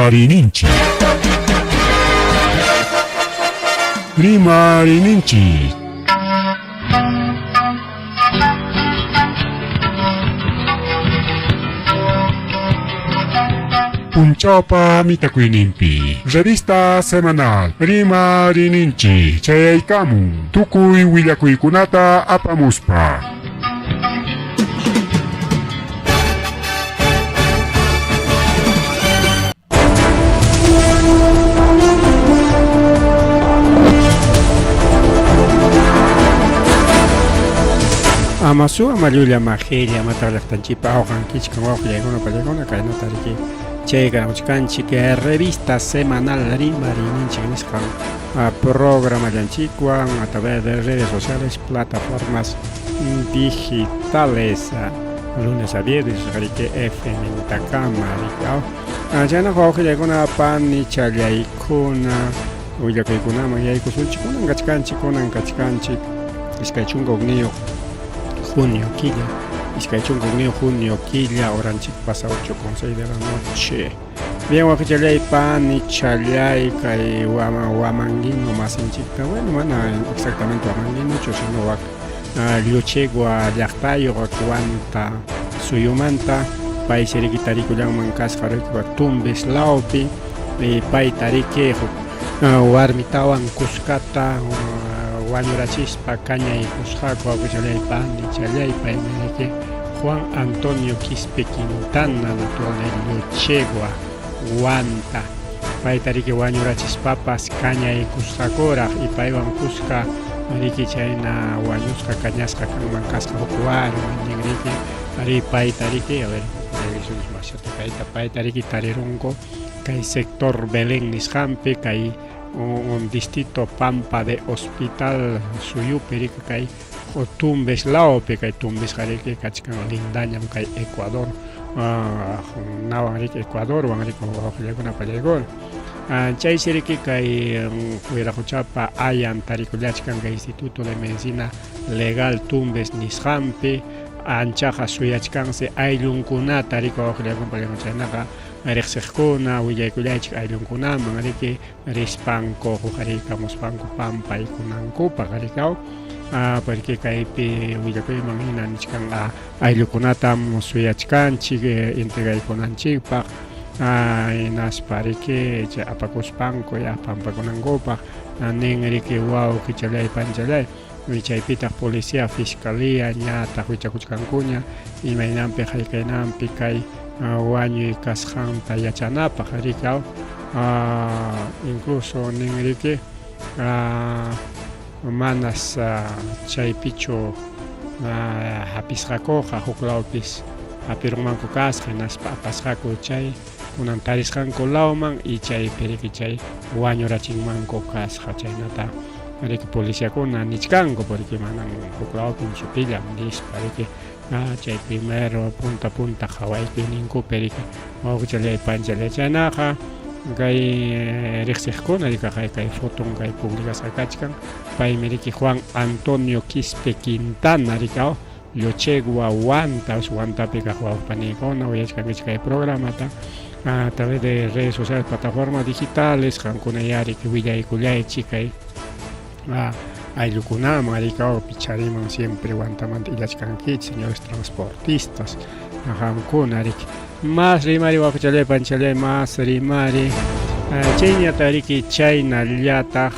Rimarininchi. Rimarininchi. Punchapa mitakuinimpi. Revista semanal. Rimarininchi. Chayaykamu. Tukuy willakuykunata apamuspa. Amasu amalulla magelia matalaktanchipa ahogan kichkan wawqillaykuna pallaykuna kayna tariki chaykanchik revista semanal Rimarininchik nisqan programallanchikwan a través de redes sociales, plataformas digitales, lunes a viernes riki FM Takama riki chayna wawqillaykuna pani challaykuna willakuykunaman yaykusunchik kachkanchik iskay chunka ugniyuq junio quilla, junio quilla, oranchik pasa 8:06 de la noche. Bien, wakichalay pan y chalay kay wamanguino más en chica. Bueno, exactamente wamanguino, sino wak liochegua llaqtayo wakwanta suyumanta pay serikitarikullan mankas farikwa tumbes laupi pay tarike warmitawan kuskata wañurachispa cañay kusqaku apuchallaypa chayaypa imariki Juan Antonio Quispe Quintana natural de Liochegua Huanta pay tariki wañurachispapas cañay kusqakuraq y paywan kusqa mariki chayna wañusqa cañasqa kanman kasqa hukuwaru ningriki ari pay tariki a ver pay tariki tarirunku kay sector Belén nisqanpi kay un distrito Pampa de Hospital Suyupiri kay Tumbes Laope kay Tumbes hariki kachkan lindañam kay Ecuador nawan riki Ecuador wan riki wawqillaykuna pallaykuna chay siriki kay wiraquchapa ayan tarikullachkan kay Instituto de Medicina Legal Tumbes nisqanpi anchaqa suyachkansi ayllunkunata riki wawqillaykuna pallaykuna chaynaqa riqsiqkuna willaykullaychik ayllunkunaman riki rispanko huqariykamuspanku pampaykunankupaq rikaw porque kaypi willakuyman hina nichkan ayllukunatam suyachkanchik integraykunanchikpaq hinaspa riki chay apakuspanku pampakunankupaq nin riki wawqi chalay panchalay chaypitaq policía fiscalía ñataq wichakuchkankuña imaynanpi hayk'aynanpi kay wañuy kasqanta yachanapaq rikaw incluso nin riki manas chaypichu hapisqakuqa huklawpis hapirunmanku kasqa hinaspa apasqaku chay kunan tarisqanku lawman y chaypi riki chay wañurachinmanku kasqa chaynata riki policíakuna nichkanku porque manan huklawpi supillan nispa riki chay primero punta hawaypi ninkupi riki wawqichalay panchalay chaynaqa kay riqsiqkuna rika kay foton kay publicasqa kachkan paymi riki Juan Antonio Quispe Quintana rikaw Liochegua Huantapi kaq wawqaniykuna uyachkankichik kay programata a través de redes sociales, plataformas digitales qankuna ya riki willaykullaychik kay ayllukunaman rikaw pichariman siempre Huantamanta illachkankichik señores transportistas qamkuna riki más rimari wawqichalay panchalay más rimari chayñata riki chayna llataq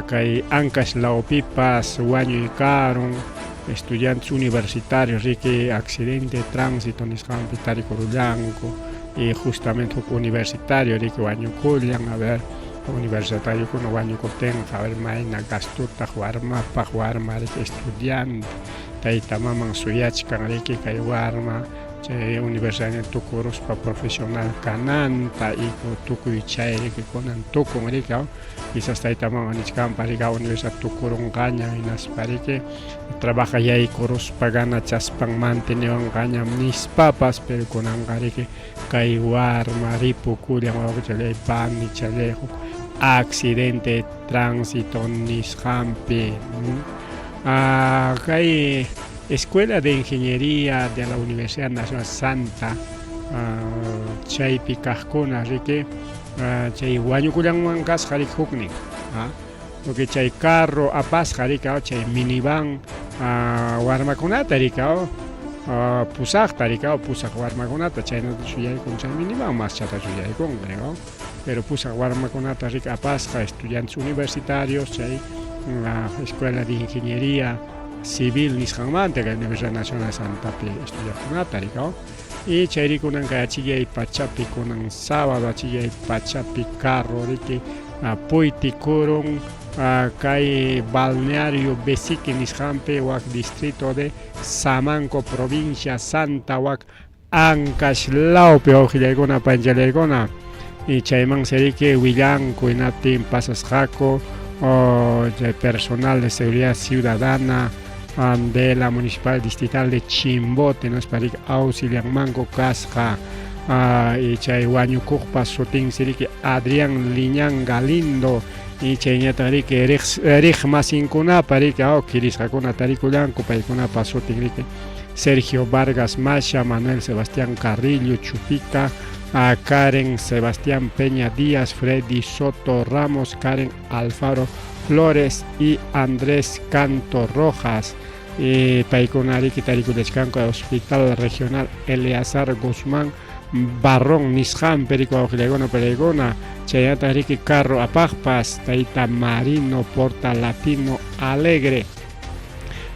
kay Ancash Lawpipas wañuykarun estudiantes universitarios riki accidente de tránsito nisqanpi tarikurullanku y justamente universitario riki wañukullan a ver universitario kuna wañukutinqa a ver mayna gastutaq warma riki estudiante taytamaman suyachkan riki kay warma chay universidad tukuruspa profesional kananta y tukuy chay riki kunan tukun riki quizás taytamaman nichkanpa riki universidad tukurunqaña hinaspa riki trabaja yaykuruspa ganachaspan mantenewanqañam nispapas pero kunanqa riki kay warma ripukullan wawqichallaypami chalay huk accidente de tránsito nisqanpi kay Escuela de Ingeniería de la Universidad Nacional Santa chaypi kajkuna riki chay wañukullanman kasqa riki huknin porque chay carro apasqa rika chay minivan warmakunata rika pusaqta rika pusaq warmakunata chaynata shuyaykun chay minivan maschata shuyaykun rika pero pusaq warmakunata rika apasqa estudiantes universitarios chay escuela de ingeniería civil nisqanmanta kay Universidad Nacional Santapi estudiaqkunata rika y chayrikunan kay achillay pachapi kunan sábado achillay pachapi carro riki puytikurun kay balneario Besique nisqanpi wak distrito de Samanco provincia Santa wak Ancash-lawpi awqillaykuna panchallaykuna y chayman seriki willanku hinaptin pasasqaku personal de seguridad ciudadana de la municipal distrital de Chimbote nisparik auxilianmanku kasqa y chay wañukuqpa sutin siriki Adrián Liñán Galindo y chayñata riki riq masinkunapa riki kirisqakuna tarikullanku paykunapa sutin riki Sergio Vargas Masha, Manuel Sebastián Carrillo Chupica, Karen Sebastián Peña Díaz, Freddy Soto Ramos, Karen Alfaro Flores y Andrés Canto Rojas. Paikunari Kitarikulechkanko Hospital Regional Eleazar Guzmán Barrón Nishan Perico Auxilegona Peregona Chayata Riki Carro Apagpas Taita Marino Porta Latino Alegre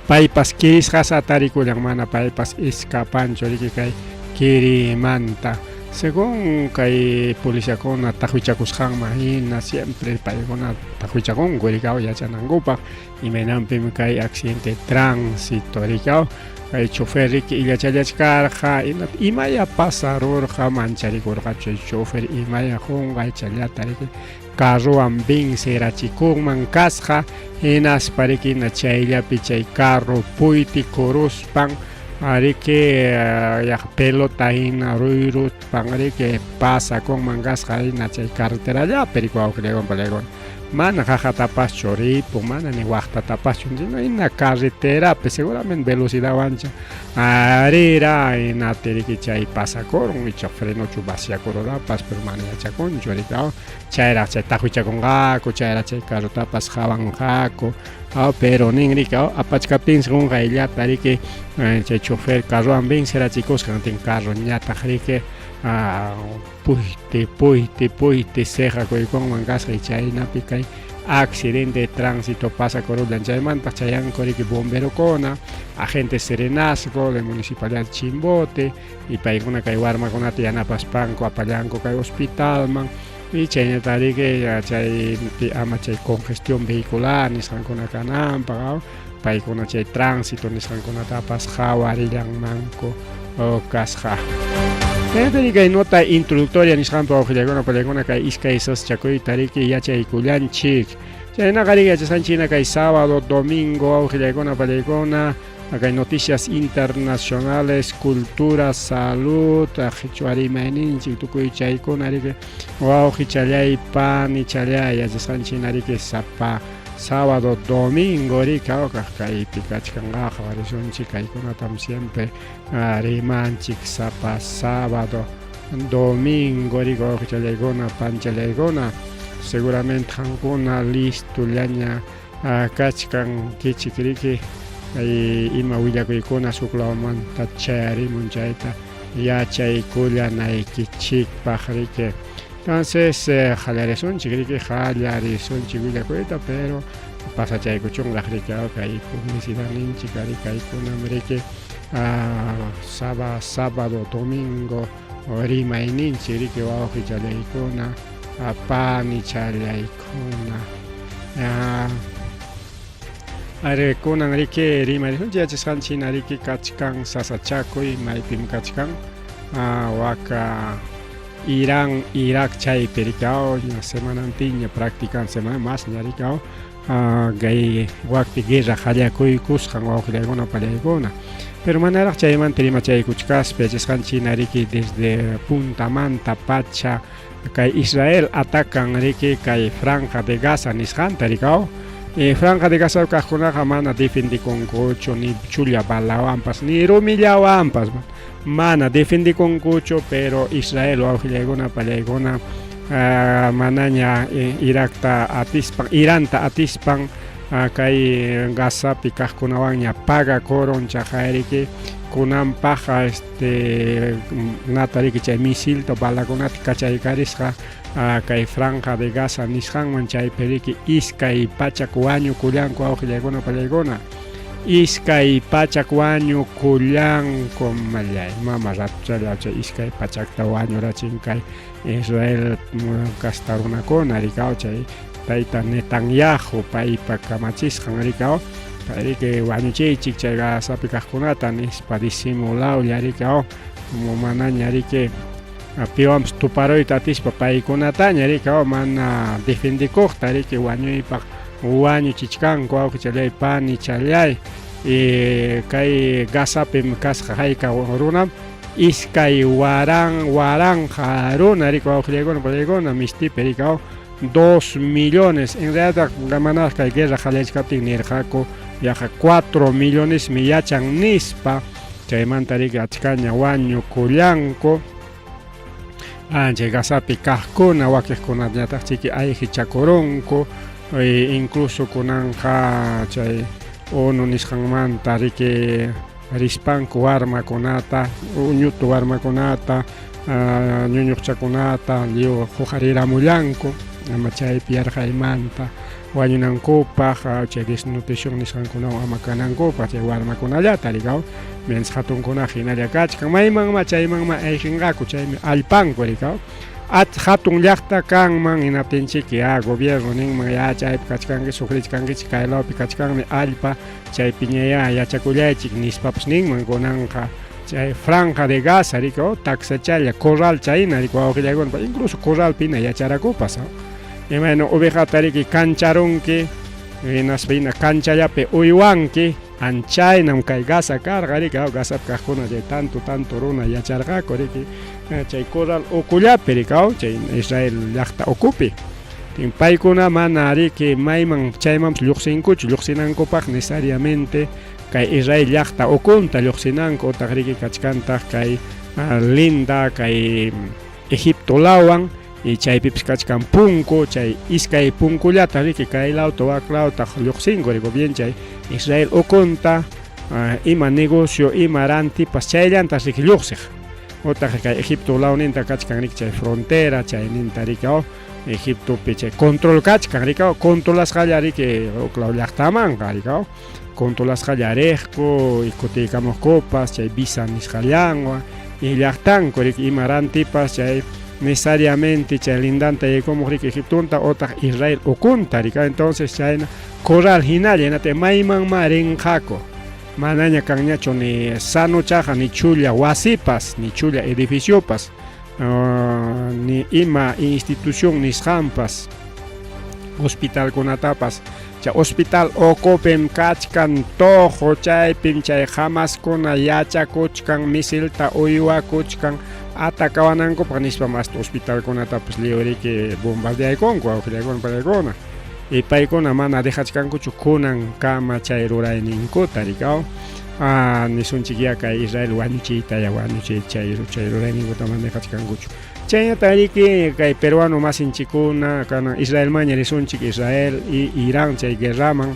Paipas Kiris Hasa Tarikulamana Paipas Escapancho Riki Kai Kirimanta. Según kay policía con tahuichakushan mahina siempre paigona tahuichakon guericao ya chanangupa y menampim kay accidente tránsito ricao kay chofer riki illa challachkarja imaya pasarurja mancharikurja chay chofer imaya hungay challata riki carro ambin serachikukman kasja hinas pariki na chayllapi chay carro puyti kuruspan Ariki pelota ina ruirut pangari que pasa con mangas jaina chay carretera ya perico auxiliagon palegon mana jaja tapas choripo mana ni guajta tapas chunjino ina carretera pues seguramente velocidad ancha arira ina teriki chay pasa con y freno chubasia corora pas permanea chacon choricao chaira chay tajuicha con gaco chaira chay carro tapas jaban jaco pero ningrika apachkapin según gailla tariki chay chofer carro ambin será chicos que no tienen carro ñata rike puite ceja con mangas y chayna picay accidente de tránsito pasa corollan chayman pachayan coriki bombero cona agente serenazgo de municipalidad Chimbote y paiguna kay warma con tiana paspanco apallanco kay hospital man y chay tarike chay ama chay congestión vehicular nisqan kuna kanampa paykuna chay tránsito nisqan kuna tapas jawarillan manco o kasja. Tariki nota introductoria nisqanpa awqillakuna pallaykuna kay iskay saschakuy tariki yachaykullanchik chayna qariqa chasanchina kay sábado domingo awqillaykuna pallaykuna kay noticias internacionales cultura salud qichwarimayninchik tukuy chaykuna riki wawqi challay pani challay chasanchina riki sapa sábado domingo rika kaypi kachkanqa variacionchik kaykunatam siempre rimanchik sapa sábado domingo rika challaykuna panchallaykuna seguramente qankuna listo llaña kachkan kichik riki ima willakuykuna suqlawmanta chayarimun chayta yachaykullanaykichikpaq riki. Entonces, jalarizonchik riki jalarizonchik willakuyta pero pasachaykuchunlaq riki kay publicidad ninchik kaykunam riki sábado domingo rimayninchik riki wawqi challaykuna pani challaykuna kunan riki rimayninchik yachasqanchina riki kachkan sasachakuy maypim kachkan waka Irán, Irak chay pericao, una semana antiña practican semana más ñaricao, gay wakti guerra hallakuy kusqan wawqillaykuna pallaykuna. Pero manaraq chayman terima chay kuchkaspi chasqanchina riki desde Punta Manta Pacha kay Israel atacan riki kay Franja de Gaza nisqanta rikao. Franja de Gaza kaqkunaqa mana defendikunkuchu ni chulla balawanpas ni rumillawanpas mana defendikunkuchu, pero Israel wawqillaykuna pallaykuna manaña Irakta atispan Iranta atispan kay Gazapi kaqkunawanña pagakuron chajayriki kunanpaqa natariki chay misilta balakunata kachaykarisqa kay Franja de Gaza nisqanman chaypiriki iskay pachak wañukullanku wawqillaykuna pallaykuna iskay pachak wañukullanku mallay mama ratuchalla chay iskay pachakta wañurachin kay Israel kasta runakuna rikaw chay tayta Netanyahu paypa kamachisqan rikaw payriki wañuchiychik chay Gazapi kaqkunata nispa disimulawlla rikaw manaña riki piwanpas tuparuyta atispa paykunataña rikaw mana defendikuqta riki wañuypaq wañuchichkanku wawqichalay pani challay kay Gazapi kasqa hayka runa iskay waranja runa rika wawqillaykuna pallaykuna mistipi rikaw 2 millones en realidad mana kay guerra halaychkaptin nirqaku yaqa 4 millones mi yachan nispa chaymanta rika achkaña wañukullanku chay Gazapi kaqkuna wakiqkunañataq chiki ayqichakurunku incluso kunanqa chay ONU nisqanmanta riki rispanku warmakunata ñutu warmakunata ñuñuqchakunata huqariramullanku ama chaypi yarqaymanta wañunankupaq chay desnutrición nisqankunawan ama kanankupaq chay warmakunallata rikaw mientras hatunkunaqa hinalla kachkan maymanma chaymanma ayqinqaku chaymi allpanku rikaw hatun llaqta kanman hinaptinchiki gobierno ninman chaypi kachkanki sufrichkankichik kaylawpi kachkanmi allpa chaypi ña yachakullaychik nispapas ninman kunanqa chay Franja de Gaza rikaw taksachalla corral chayna rika wawqillaykuna incluso corralpina yacharakupas imayna ovejata riki kancharunki hina kanchallapi uywanki anchaynam kay Gaza karqa rika Gazapi kaqkuna chay tanto runa yacharqaku riki chay corral ukullapi rikaw chay Israel llaqta ukupi paykuna mana riki mayman chaymanpas lluqsinankupaq necesariamente kay Israel llaqta ukunta lluqsinanku utaq riki kachkantaq kay Linda kay Egipto lawan y chaypipas kachkan punku chay iskay punkullata riki kay lawta waklawta lluqsinku riko bien chay Israel ukunta ima negocio ima rantipas chayllantas riki lluqsiq utaq kay Egipto lawninta kachkan riki chay frontera chayninta rikaw Egiptopi chay control kachkan rikaw controlasqalla riki uklaw llaqtamanqa rikaw controlasqalla riqku y kutiykamuqkupas chay visa nisqallanwan y llaqtanku riki ima rantipas chay necesariamente chay lindanta yaykumuq riki Egiptonta utaq Israel ukunta rika entonces chayna corral hinalla hinata maymanma rinqaku manaña kanñachu ni sanuchaqa ni chulla wasipas ni chulla edificiopas ni ima institución nisqanpas hospitalkunatapas chay hospital okupim kachkan toqo chaypim chay hamaskuna yachakuchkan misilta uywakuchkan atacawanankupaq nispa hasta hospitalkunatapas libriki bombardeaykunku wawqillaykuna pallaykuna y paykuna mana dejachkankuchu kunan kama chay rurayninkuta rikaw nisunchik kay Israel wañuchiyta chay rurayninkuta mana dejachkankuchu chayñata riki kay peruano masinchikuna kanan Israelmaña risunchik Israel y Irán chay guerraman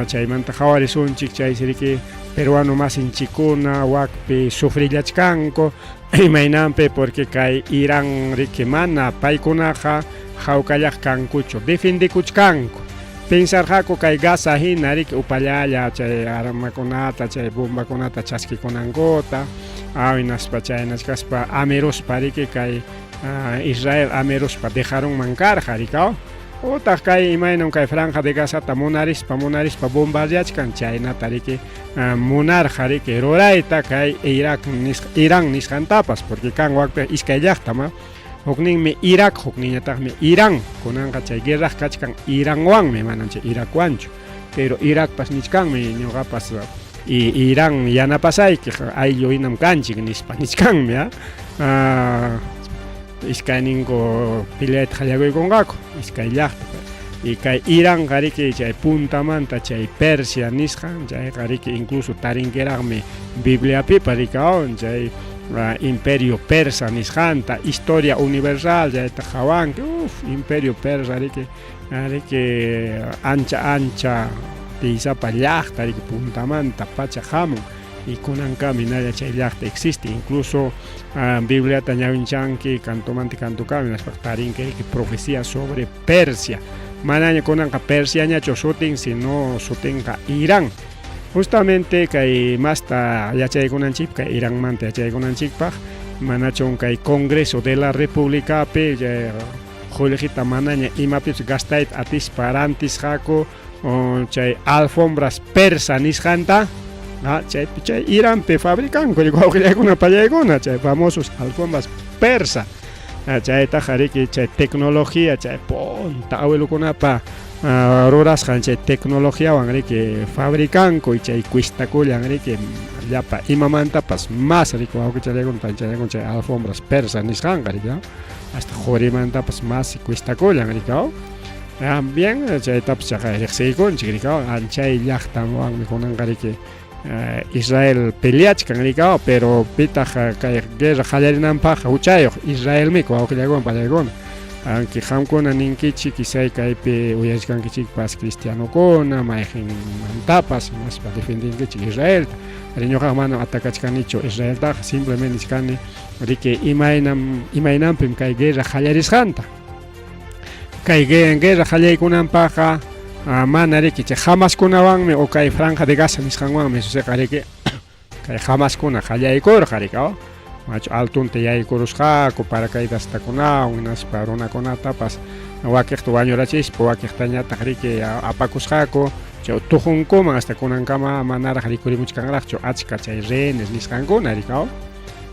chaymanta hawa risunchik chay riki peruano masinchikuna wakpi sufrillachkanku imaynanpi porque kay Irán riki mana paykunaqa hawkallaq kankuchu defendikuchkanku pensarqaku kay Gaza hina riki upallalla chay armakunata chay bombakunata chaskikunankuta awinaspa chaynachkaspa amiruspa riki kay Israel amiruspa dejarunman karqa rikaw utaq kay imaynam kay Franja de Gazata munarispa bombardeachkan chaynata riki munarqa riki rurayta kay Irán nisqantapas porque kan wakpi iskay llaqtama hukninmi Irak hukniñataqmi Irán kunanqa chay guerra kachkan Iránwanmi manan chay Irakwanchu pero Irakpas nichkanmi ñuqapas Irán yanapasayki ayllu hinam kanchik nispa nichkanmi iskay ninku pilayta qallakuykunqaku iskay llaqta y kay Irán qariki chay puntamanta chay Persia nisqan chay qariki incluso tarinkeraqmi Bibliapi parikaon chay Imperio Persa nisqanta historia universal chayta hawanki Imperio Persa riki ancha tisapa llaqta riki puntamanta pacha hamun y kunankami nalla chay llaqta existe incluso Bibliata ñawinchanki cantomanti cantukami naspak tarinki riki profecía sobre Persia manaña kunanqa Persia ñachu sutin sino sutinqa Irán justamente kay masta yachaykunanchik kay Irán manta yachaykunanchikpaq manachon kay Congreso de la República pe Julieta manaña imapis gastayt atispa rantisqaku chay alfombras persa nisqanta chay Irán pe fabricanku wawqillaykuna pallaykuna chay famosos alfombras persa chayta qariki chay tecnología chay punta abuelukunapa rurasqan chay tecnologíawan riki fabricanku y chay cuistakullan riki llapa imamantapas más riki wawqichallaykunata chay alfombras persa nisqanqa riki hasta jurimantapas más cuistakullan riki bien chaytapas chaqay riqsiykunchik riki chay llaqtawanmi kunanqa riki Israel peleachkan riki pero pitaq kay guerra qallarinanpaq huchayuq Israelmi wawqillaykuna pallaykuna aunque qamkuna ninkichik qisay kaypi uyachkankichikpas cristianokuna mayqinmantapas imaspa defendinkichik Israelta ari ñuqaqa mana atakachkanichu Israeltaqa simplemente niskani riki imaynanpim kay guerra qallarisqanta kay guerra qallaykunanpaqa mana riki chay Hamaskunawanmi o kay Franja de Gaza nisqanwanmi susiqa riki kay Hamaskuna qallaykurqa riki machu altunta yaykurusqaku paracaidastakuna hinaspa runakunatapas wakiqta wañurachispa wakiqta ñataq riki apakusqaku chay tujunkuman hasta kunankama manaraq rikurimuchkanraqchu achka chay rehenes nisqankuna riki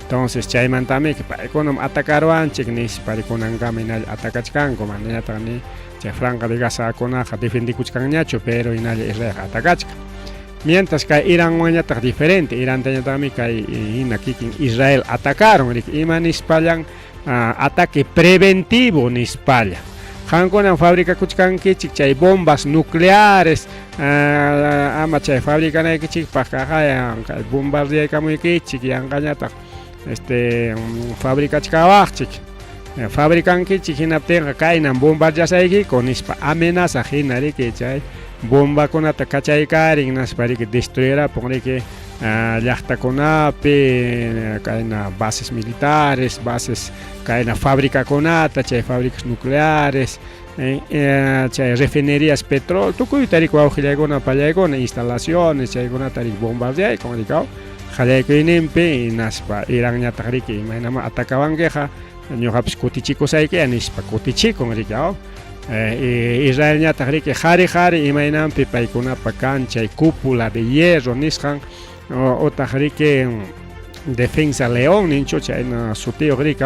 entonces chaymantami paykunam atakarwanchik nispa kunankama hinalla atakachkanku mana ñataq ni chay Franja de Gazakunaqa defendikuchkanñachu pero hinalla Israel atakachka mientras que Irán wañataq diferente Irán tañataqmi kay hina kikin Israel atacaron ima nispallan ataque preventivo nispalla qankunan fabricakuchkankichik chay bombas nucleares ama chay fabricanaykichikpaq kay bombardeyaykamuykichik yanqañataq fabricachkawaqchik fabricankichik hinaptinqa kaynan bombardasaykiku nispa amenaza hina riki chay bombakunata kachaykarin naspa riki destruyerapun riki llaqtakunapi kayna bases militares bases kayna fabricakunata chay fábricas nucleares chay refinerías petróleo tukuyta riki wawqillaykuna pallaykuna instalaciones chaykunata riki bombardeaykun riki qallaykuyninpi naspa Irán ñataq riki imaynama atakawankiqa ñuqapis kutichikusayki nispa kutichikun riki Israel ñataq riki qhari imaynanpi paykunapa kan chay cúpula de hierro nisqan otaq riki defensa león ninchu chayna sutiyuq riki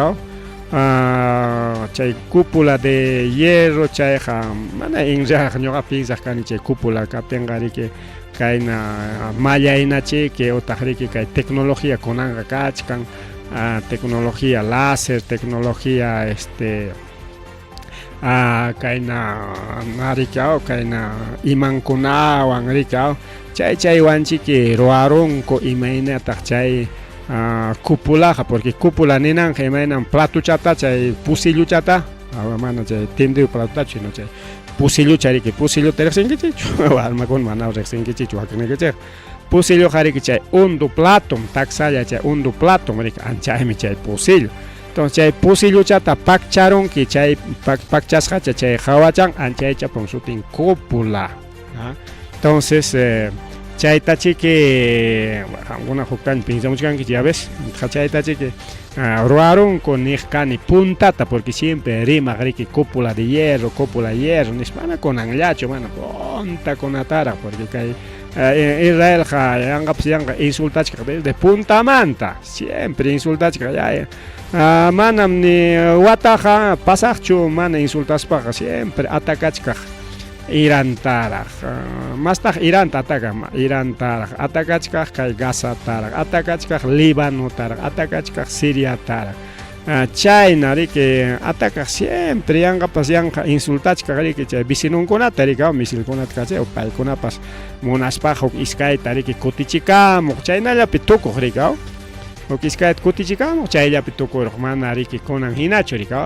chay cúpula de hierro chayqa mana inriaq ñuqa pinsaq kani chay cúpula kaptinqa riki kayna mallaynachiki otaq riki kay tecnología kunanqa kachkan tecnología láser tecnología kayna narikao kayna imankunawan rikao chaywanchiki ruarunku imaynataq chay cúpulaqa porque cúpula ninanqa imaynan platuchata chay pusilluchata mana chay tendido platuchachu no chay pusillucha riki pusilluta riqsinkichichu warmakuna mana riqsinkichichu waqnikichik pusilluqa riki chay undu platum taksalla chay undu platum riki anchaymi chay pusillu entonces chay pusilluchata pakcharunki chay pakchasqacha chay hawachan anchaychapun sutin cúpula entonces chaytachiki qamkuna huktan pensamuchkankichik ya ves chaytachiki ruarunku niqkani puntata porque siempre rimaq riki cúpula de hierro nispa mana kunanllachu mana puntakunataraq porque kay Israel yanqapas yanqa insultachka desde puntamanta siempre insultachka manam ni wataqa pasaqchu mana insultaspaqa siempre atacachka Irán taraq mastaq Iranta ataca Irán taraq atacachka kay Gaza taraq atacachka Líbano taraq atacachka Siria taraq chayna riki ataca siempre yanqapas yanqa insultachka riki chay vecinunkunata riki misilkunata kachay paykunapas munaspaqa huk iskayta riki kutichikamuq chaynallapi tukuq riki huk iskayta kutichikamuq chayllapi tukuruq mana riki kunan hinachu riki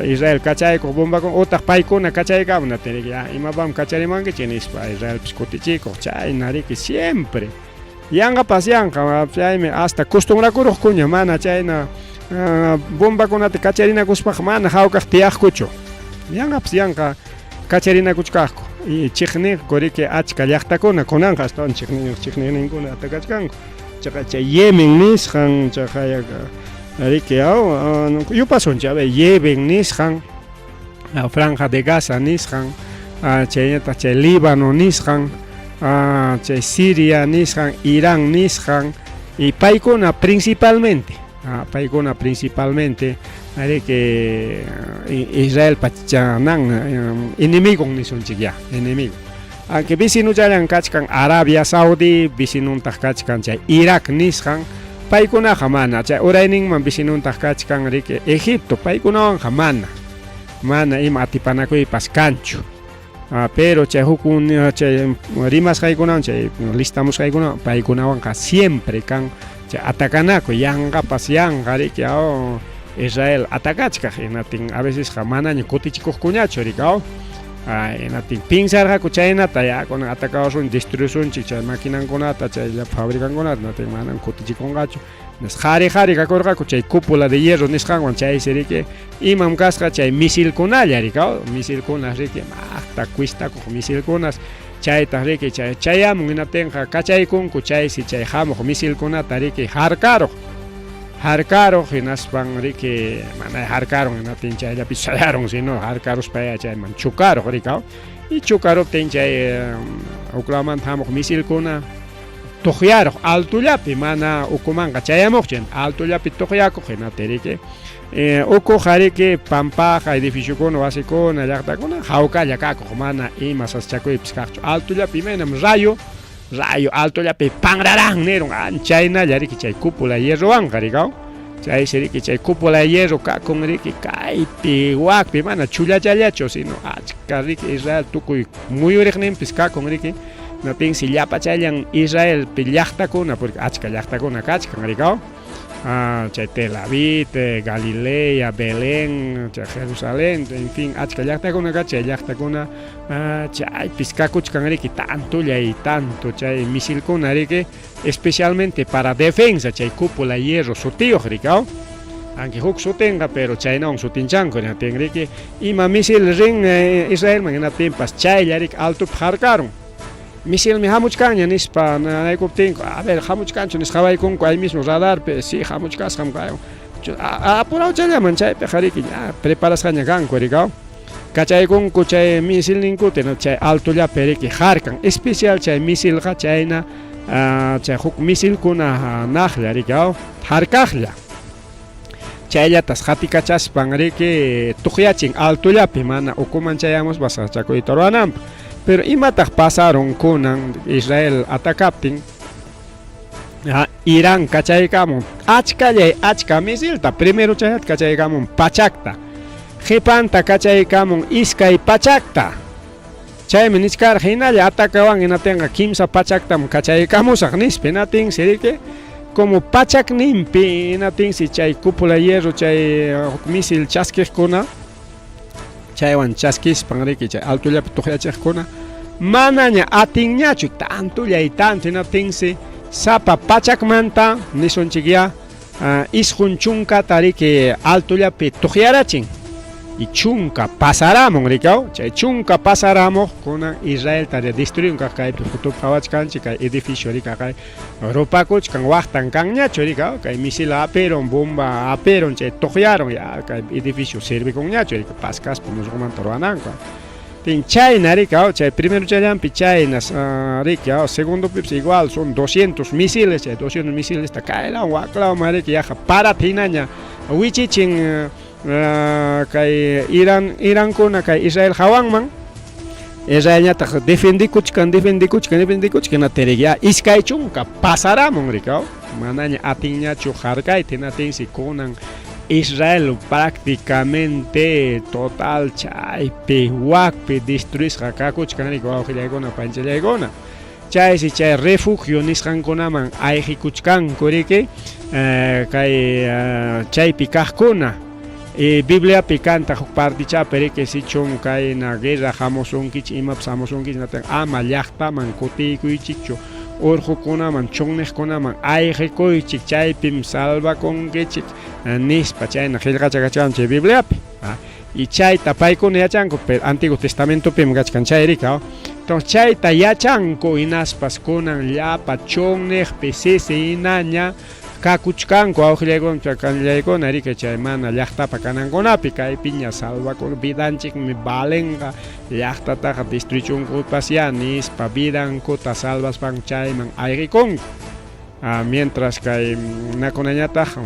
Israel kachaykuq bombakuna utaq paykuna kachaykamunata riki imapam kacharimankichik nispa Israelpis kutichikuq chayna riki siempre yanqapas yanqa chaymi hasta acostumbrakuruqkuña mana chayna bombakunata kacharinakuspaqa mana hawkaq tiyaqkuchu yanqapas yanqa kacharinakuchkaqku y chiqniqku riki achka llaqtakuna kunanqa astawan chiqniqninkuna atakachkanku chaqa chay Yemen nisqan chaqa riki yupasunchik Yemen nisqan Franja de Gaza nisqan chaynata chay Líbano nisqan chay Siria nisqan Irán nisqan y paykuna principalmente que Israel pachanan enemigo nisunchik ya enemigo aunque vecinullaran kachkan Arabia Saudí vecinuntaq kachkan chay Irak nisqan paykunaqa mana chay urayninman vecinuntaq kachkan riki Egipto paykunawanqa mana ima atipanakuypas kanchu pero chay hukun chay rimasqaykunawan chay listamusqaykunawan paykunawanqa siempre kan atacanaco yanqapas yanqa riki Israel atacachka hinatin a veces manaña kutichikuqkuñachu riki hinatin pinsarqaku chaynata yakuna atacawashun destruisunchik chay maquinankunata chay fabricankunata hinatin manan kutichikunqachu qhari kakurqaku chay cúpula de hierro nisqanwan chaysi riki imam kasqa chay misilkunalla riki misilkunas riki maqta cuistakuq misilkunas chayta riki chayamun hinatinqa kachaykunku chaysi chay hamuq misilkunata riki harkaruq hinaspan riki mana harkaruq hinatin chayllapi sayaruq sino harkaruspaya chayman chukaruq riki y chukaruptin chay uklawmanta hamuq misilkuna tuqyaruq altullapi mana ukumanqa chayamuqchin altullapi tuqyakuq hinatin riki ukuqa riki pampaqa edificiokuna wasikuna llaqtakuna hawkalla kakuq mana ima saschakuypis kaqchu altullapi imaynam rayo altullapi panraran nirun chaynalla riki chay cúpula hierrowanqa riki chaysi riki chay cúpula de hierro kakun riki kaypi wakpi mana chullachallachu sino achka riki Israel tukuy muyuriqninpis kakun riki napinsi llapachallan Israelpi llaqtakuna porque achka llaqtakuna kachkan riki chay Tel Aviv, Galilea, Belén, chay Jerusalén, en fin, achka llaqtakuna chay llaqtakuna chay piskakuchkan riki tantulla y tanto chay misilkuna riki especialmente para defensa chay cúpula hierro sutiyuq riki aunque huk sutinqa pero chaynawan sutinchanku hinatin riki ima misil rin Israelman hinatinpas chaylla riki altupi harkarun misilmi hamuchkaña nispa naykuptinku a ver hamuchkanchu nisqawaykunku ahí mismo radarpi sí hamuchkasqam kayan apurawchallaman chaypi riki preparasqaña kanku riki kachaykunku chay misilninkutin chay altullapi riki harkan especial chay misilqa chayna chay huk misilkuna naqlla riki harkaqlla chayllatas qatikachaspan riki tuqyachin altullapi mana ukuman chayamuspa saschakuyta ruwananpaq pero imataq pasaron kunan Israel atacaptin Irán kachaykamun achka misilta primero chayat kachaykamun pachakta qhipanta kachaykamun iskay pachakta chaymi niskarqa hinalla atacawan hinatinqa kimsa pachaktam kachaykamusaq nispi hinatinsi riki como pachakninpi hinatinsi chay cúpula hierro chay misil chaskiqkuna chaywan chaskispan riki chay altullapi tuqyachiqkuna manaña atinñachu tantulla y tanto hinatinsi sapa pachakmanta nisunchik ya isqun chunkata riki altullapi tuqyarachin y chunka pasaramun riki chay chunka pasaramuq kunan Israelta destruyun kaq kaypi futupi qhawachkanchik kay edificio riki kay rupakuchkan waqtan kanñachu riki kay misil apiron bomba apiron chay tuqyaron ya kay edificio sirvikunñachu riki paskaspa musqumanta ruwananku tin chayna riki chay primero chayllanpi chaynas riki segundo pips igual son 200 misiles chay 200 misiles ta kaylawan waklawan riki yaqa parata hinaña wichichin kay Irán kuna kay Israel hawanman Israel ñataq defendikuchkan natiriki iskay chunka pasaramun riki manaña atinñachu harkayta hinatinsi kunan Israel prácticamente total chaypi wakpi destruisqa kakuchkanriku wawqillaykuna panchallaykuna chaysi chay refugio nisqankunaman ayqikuchkanku riki kay chaypi kaqkuna Bibliapi kanta huk partichapi riki sichun kayna guerra hamusunkichik imapas hamusunkichik nataq ama llaqtaman kutikuychikchu urqukunaman chunniqkunaman ayqikuychik chaypim salvakunkichik nispa chayna qillqachakachkan chay Bibliapi y chayta paykuna yachanku pero Antiguo Testamentopim kachkan chay rika entonces chayta yachanku hinaspas kunan llapa chunniqpi sisi hinaña kakuchkanku awqillaykuna kanllaykuna rika chay mana llaqtapa kanankunapi kaypiña salvakuna vidanchikmi balenqa llaqtataqa destruychunkupas ya nispa vidankuta salvaspan chayman ayqikunku mientras kay nakunañataq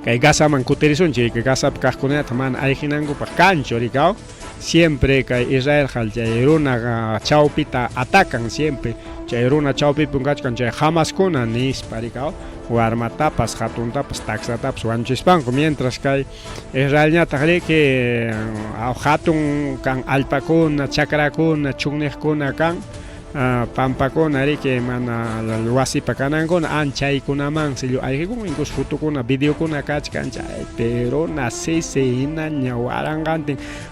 kay Gazaman kutirisunchik kay Gazapi kaqkunata mana ayqinankupaq kanchu rika siempre kay Israel chay runa chawpita atacan siempre chay runa chawpipun kachkan chay Hamaskuna nispa rika warmatapas hatuntapas taksatapas wanchispanku mientras kay Israelñataq riki hatun kan allpakuna chakrakuna chunniqkuna kan pampakuna riki mana wasipa kanankuna anchaykunaman sillu ayqikun incluso fotukuna videokuna kachkan chay pero nasisi hinaña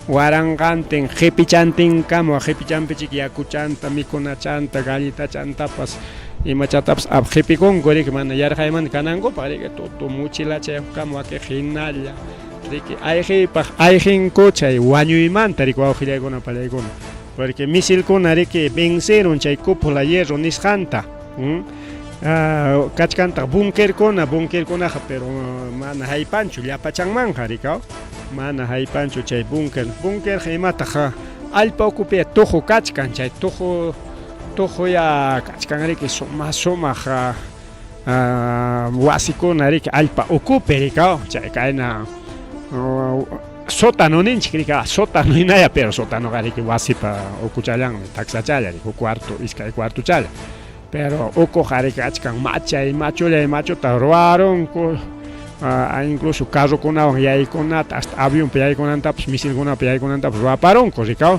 waranqantin qhipichantinkamu qhipichanpichik yakuchanta mikunachanta gallitachantapas imachatapas qhipikunku riki mana yarqayman kanankupaq riki tutu muchilachayuqkamu waki hinalla riki ayqipaq ayqinku chay wañuymanta riki wawqillaykuna pallaykuna porque misilkuna riki venceron chay cúpula hierro nisqanta kachkanta bunkerkunaqa pero mana haypanchu llapachanmanqa rika mana haypanchu chay bunker imataq allpa ukupia tuqu kachkan chay tuqu ya kachkan riki sumaq wasikuna riki allpa ukupi rika chay kayna sótano ninchik rika sótano hinaya pero sótano riki wasipa ukuchallanmi taksachalla riki cuarto iskay cuarto challa pero uku riki achkan machuta ruarunku incluso carrokunawan yaykunata hasta avionpi yaykunantapas misilkunapi yaykunantapas ruaparunku rika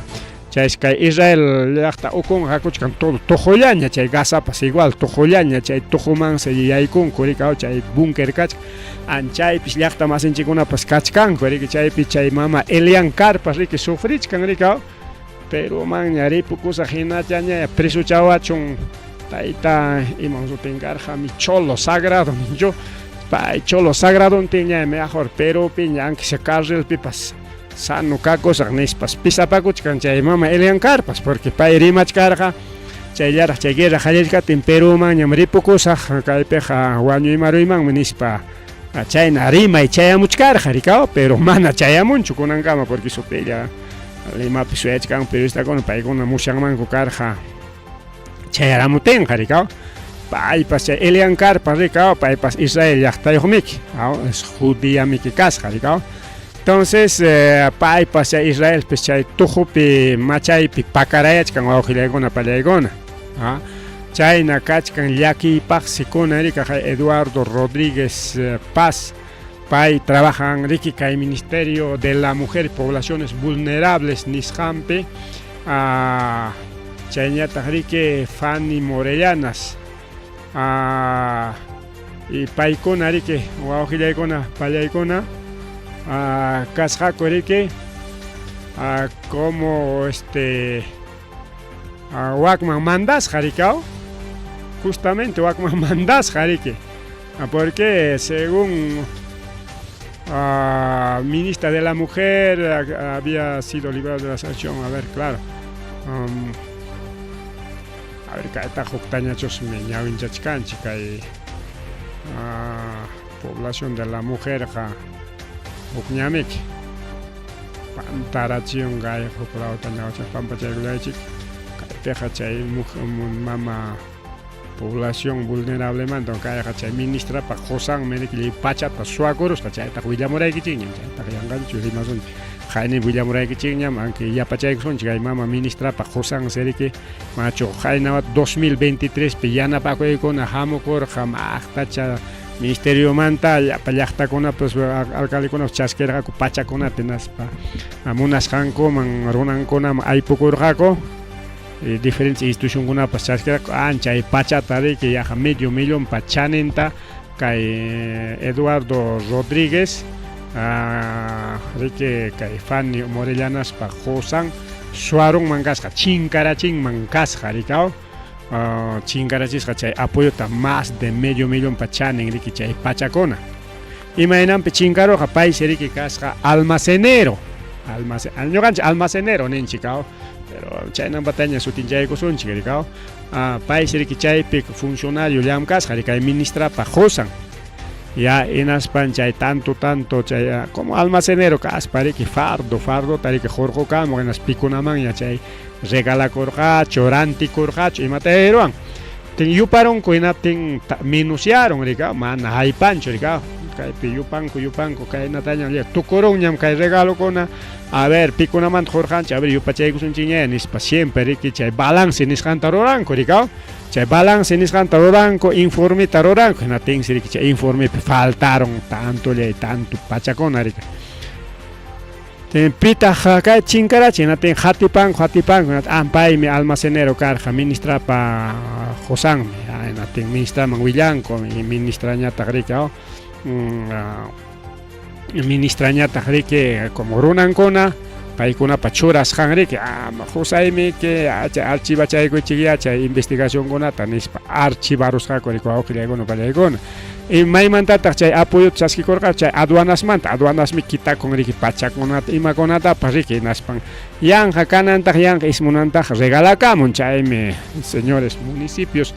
chay kay Israel llaqta ukun hakuchkan todo tuqullaña chay Gazapas igual tuqullaña chay tuqumansa yaykunku rika chay bunker kachkan chaypis llaqta masinchikunapas kachkanku riki chaypi chay mama Elian Carpas riki sufrichkan rika pero manña ripukusaq hinallaña prisuchawachun tayta iman sutinkarqa mi cholo sagrado ninchu pay cholo sagrado tiña mejor pero piña aunque sea carrilpipas sano kakusaq nispas pisapakuchkan chay mama Elian Carpas porque pay rimachkarqa chayllaraq chay guerra qallishkatin Peruman ñam ripukusaq kaypiqa wañuymaruymanmi nispa chayna rimay chayamuchkarqa rika pero mana chayamunchu kunankama porque supilla Limapi suyachkan periodistakuna paykuna mushanmanku karqa chayaramutinqa rika paypas chay Elian Carpas rika paypas Israel llaqtayuqmiki es judíamiki kasqa rika entonces paypas chay Israel pues chay tuqupi machaypi pakarayachkan wawqillaykuna pallaykuna chayna kachkan llakiypaqsikuna rika Eduardo Rodríguez Paz pay trabajan riki kay Ministerio de la Mujer y Poblaciones Vulnerables nisqanpi chayñataq riki Fanny Morellanas y paykuna riki wawqillaykuna pallaykuna kasqaku riki como wakman mandasqa rika justamente wakman mandasqa riki porque según ministra de la Mujer había sido librado de la sanción a ver claro a ver kayta huktañachusmi ñawinchachkanchik kay población de la mujer hukñamiki pantarachion kay huk lawta ñawcha pampachaykulaychik kaypiqa chay mama población vulnerable manta kayqa chay ministra pa qosanmi riki pachata suwakurusqa chayta willamuraykichikñam chayta yanqanchik rimasunchik hayni willamuraykichikñam aunque yapachaykusunchik kay mama ministra pa qosansi riki machu haynawat 2023 pi yanapakuykuna hamukurqa maqtacha Ministerio manta llaqtakuna pues alcaldekuna chasquerqaku pachakunata naspa munasqanku man runankuna aypukurqaku diferentes institucionkunapas chasquerqaku ancha pachata riki yaqa medio millón pa chaninta kay Eduardo Rodríguez riki kay Fanny Morellanaspa Josan Suarun mankasqa Chinkarachin mankasqa rikaw chinkarachisqa chay apoyota más de medio millón pa chanin riki chay pachakuna imaynanpi chinkaruqa paysi riki kasqa almacenero ñuqanchik almacenero ninchik pero chaynanpataña sutinchaykusunchik rikaw paysi riki chaypi funcionario llamkasqa riki kay ministrapa Josan ya inaspan chay tanto chay como almacenero kaspa riki fardo tariki jorqokamuq inas pikunaman ya chay regalakurqachu rantikurqachu imata eruan tin yuparunku inatin minuciaron rika mana haypanchu rika kaypi yupanku kaynataña tukurunñam kay regalokuna a ver pikunamanta jorqanchik a ver yupachaykusunchikña nispa siempre riki chay balance nisqanta ruranku rika chay balance nisqanta ruranku informita ruranku hinatinsi riki chay informepi faltaron tanto pachakuna rika pitaq kay chinkarachi hinatin hatipanku paymi almacenero karqa ministrapa Josanmi hinatin ministraman willanku ministrañataq riki ministrañataq riki como runankuna paykunapa churasqan riki Josaymi que archivachaykuchikya chay investigacionkunata nispa archivarusqaku riki wawqillaykuna pallaykuna maymantataq chay apoyo chaskikurqa chay aduanasmi kitakun riki pachakunata imakunatapas riki naspan yanja kanantaq yanja ismunantaq regalakamun chaymi señores municipios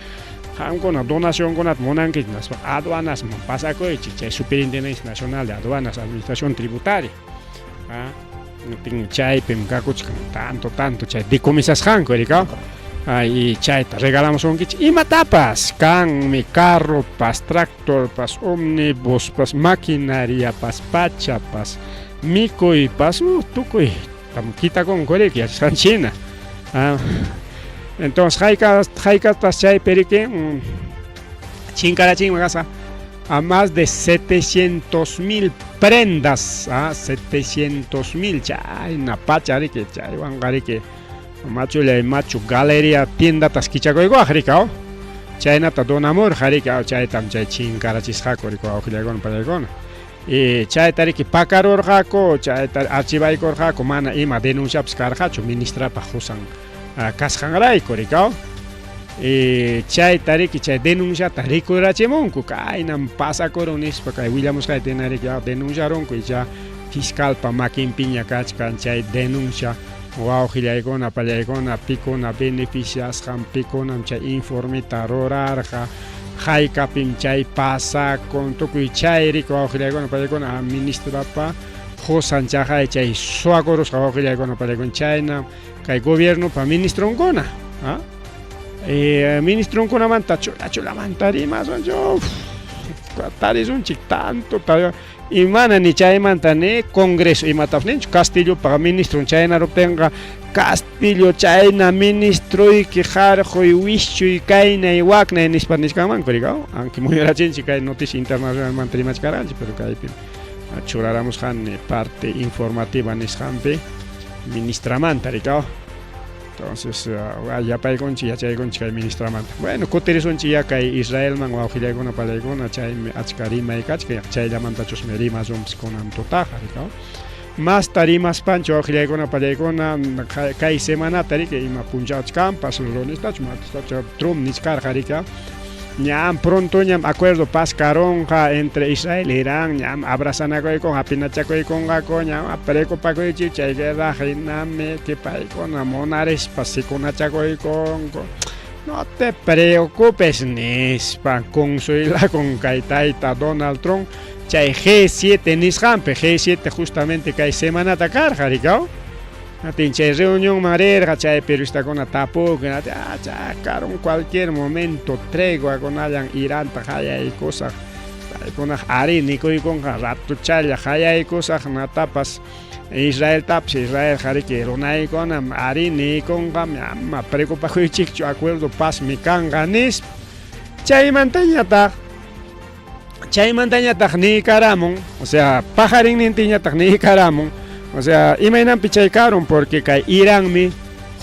qamkuna donacionkunata munanki naspa aduanasman pasakuychik chay Superintendencia Nacional de Aduanas Administración Tributaria chaypim kakuchik tanto chay decomisasqanku rika y chayta regalamos unkichik imatapas kanmi carropas tractorpas omnibuspas maquinariapas pachapas mikuypas tukuy kitakunku riki yachashqanchina entonces haykatas chaypi riki chinkarachinman kasqa a más de 700,000 prendas 700,000 chayna pacha riki chaywanqa riki machu galería tiendatas kichakuykuaq rika chaynata donamurqa riki chaytam chay chinkarachisqaku riki wawqillaykuna pallaykuna y chayta riki pakarurqaku chayta archivaykurqaku mana ima denunciapas karqachu ministrapa Josan kasqanrayku rika y chayta riki chay denunciata rikurachimunku kaynan pasakurun nispa kay willamusqaytina riki denunciarunku y cha fiscalpa makinpiña kachkan chay denuncia wawqillaykuna pallaykuna pikuna beneficiasqan pikunam chay informita rurarqa haykapim chay pasakun tukuy chay riki wawqillaykuna pallaykuna ministrapa Josan chaqay chay suwakurusqa wawqillaykuna pallaykuna chayna kay gobiernopa ministronkuna ministronkunamanta chulamanta rimasunchu tarisunchik tanto y mana ni chaymanta ni congreso imataf ninchu Castillopa ministro chayna ruptinqa Castillo chayna ministroyki qarquy wischuy kaynay waknay nispa nisqanmanku rika aunque muyurachinchik kay noticia internacionalmanta rimachkaranchik pero kaypi churaramusqani parte informativa nisqanpi ministramanta rika entonces yapaykunchik yachaykunchik kay ministramanta bueno kutirisunchik ya kay Israelman wawqillaykuna pallaykuna chaymi achka rimay kachka chayllamantachusmi rimasunpis kunan tutaqa rika masta rimaspanchu wawqillaykuna pallaykuna kay semanata riki ima punchawchkanpas lunestachu martestachu Trump niskarqa rika ñam pronto ñam acuerdo paz karonqa entre Israel e Irán ñam abrazanakuykunqa apinachakuykunqaku ñam preocupakuychik chay guerra hinami que paykuna munarishpa sikunachakuykunku no te preocupes nispa consuilakun kay tayta Donald Trump chay G7 nisqanpi G7 justamente kay semanata karqa rika Atin chay reunión marerqa chay periodistakuna tapuqun karon cualquier momento tregua kunayan Iranta hayaykusaq paykunaq ari nikuykunqa ratuchalla hayaykusaq natapas Israel riki runaykuna ari nikunqa ama preocupakuychikchu acuerdo paz mi kanqa nispa chaymantañataq Chaymantañataq nikaramun, o sea, pajarinnintiñataq nikaramun, o sea, imaynanpi chaykaron porque kay Iránmi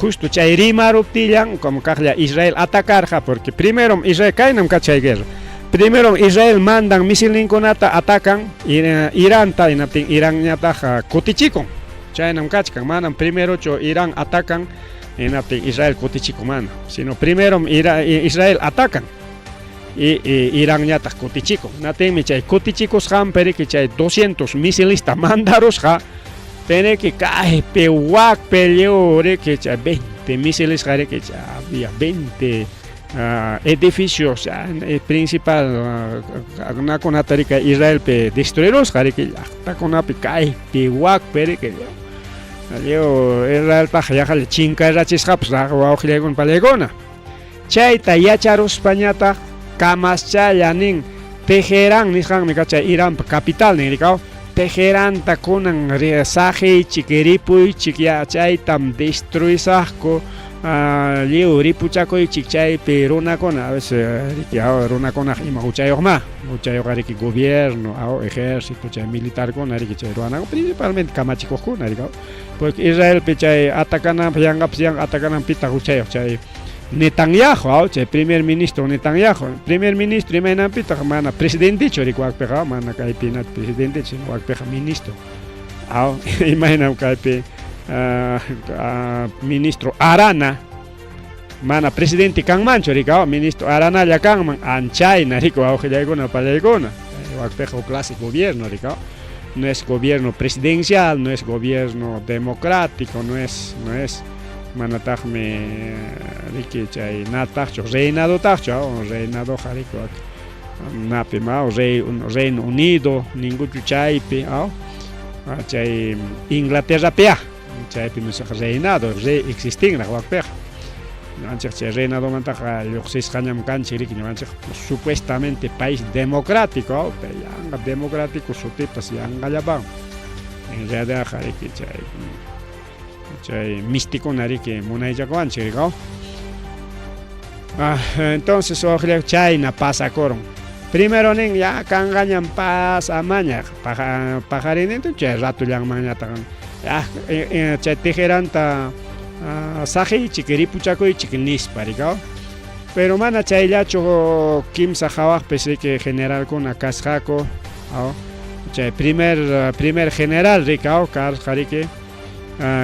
justo chay rimaruptillan como kaqlla Israel atacarja porque primero Israel kaynam kachay guerra. Primero Israel mandan misilninkunata atacan Iranta inaptin Iránñataq kutichikun. Chaynam kachkan manam primero Irán atacan inaptin Israel kutichikun mana, sino primero Israel atacan. Y Iránñataq kutichikun. Natinmi chay kutichikus hamperi chay 200 misilista mandaros ha tiene que caer pewak peleore que chay 20 misiles jare que había 20 edificios principal na konatari Israel pe destruiros jare que hasta konapi caer pewak pere que leo Israel pa jale chinka rachishaps la waujilegon palegona chayta yacharos pañata Kamaschayanin Teherán nisqanmi kachay Irán capital nirikaw Teherán takunan saji chikiripuy chikya chaytam destruisaqku liu ripuchakuy chikchaypi runakuna a veces runakuna ima huchayuqma riki gobierno o ejército chay militar kuna riki chay ruanaku principalmente kamachikuqkuna rikaw porque Israel pi chay atakanan yanqapiyan atakanan pita huchayuq chay Netanyahu, chay primer ministro Netanyahu, primer ministro imaynanpitaq mana presidentichu rikuwaqpiqa mana kaypina presidente sino waqpiqa ministro. Imaynam kaypi ministro Arana mana presidente kanmanchu rikaw ministro Aranalla kanman anchayna rikuwawqillaykuna pallaykuna. Waqpiqa clase gobierno rikaw. No es gobierno presidencial, no es gobierno democrático, no es manataqmi riki chay nataqchu reinado taqchu reinado jarikuak napi ma Reino Unido ninguchu chaypi chay Inglaterra pia chaypi nuesaq reinado existinra waqpiqa ñuqanchik chay reinado mantaqa lluqsisqañam kanchik riki ñuqanchik supuestamente país democrático yanga democrático sutitas yanqallapan en realidad jariki chay místico nariki munayllakuanchik rikaw entonces chayna pasakoron primero nin ya kangañan pasamañaq pajarinin chay ratullanmañataq chay Teheranta sajichik ripuchakuychik nispa rikaw pero mana chayllachu kimsa hawaqpis riki generalkuna kasqaku chay primer general rikaw karqa riki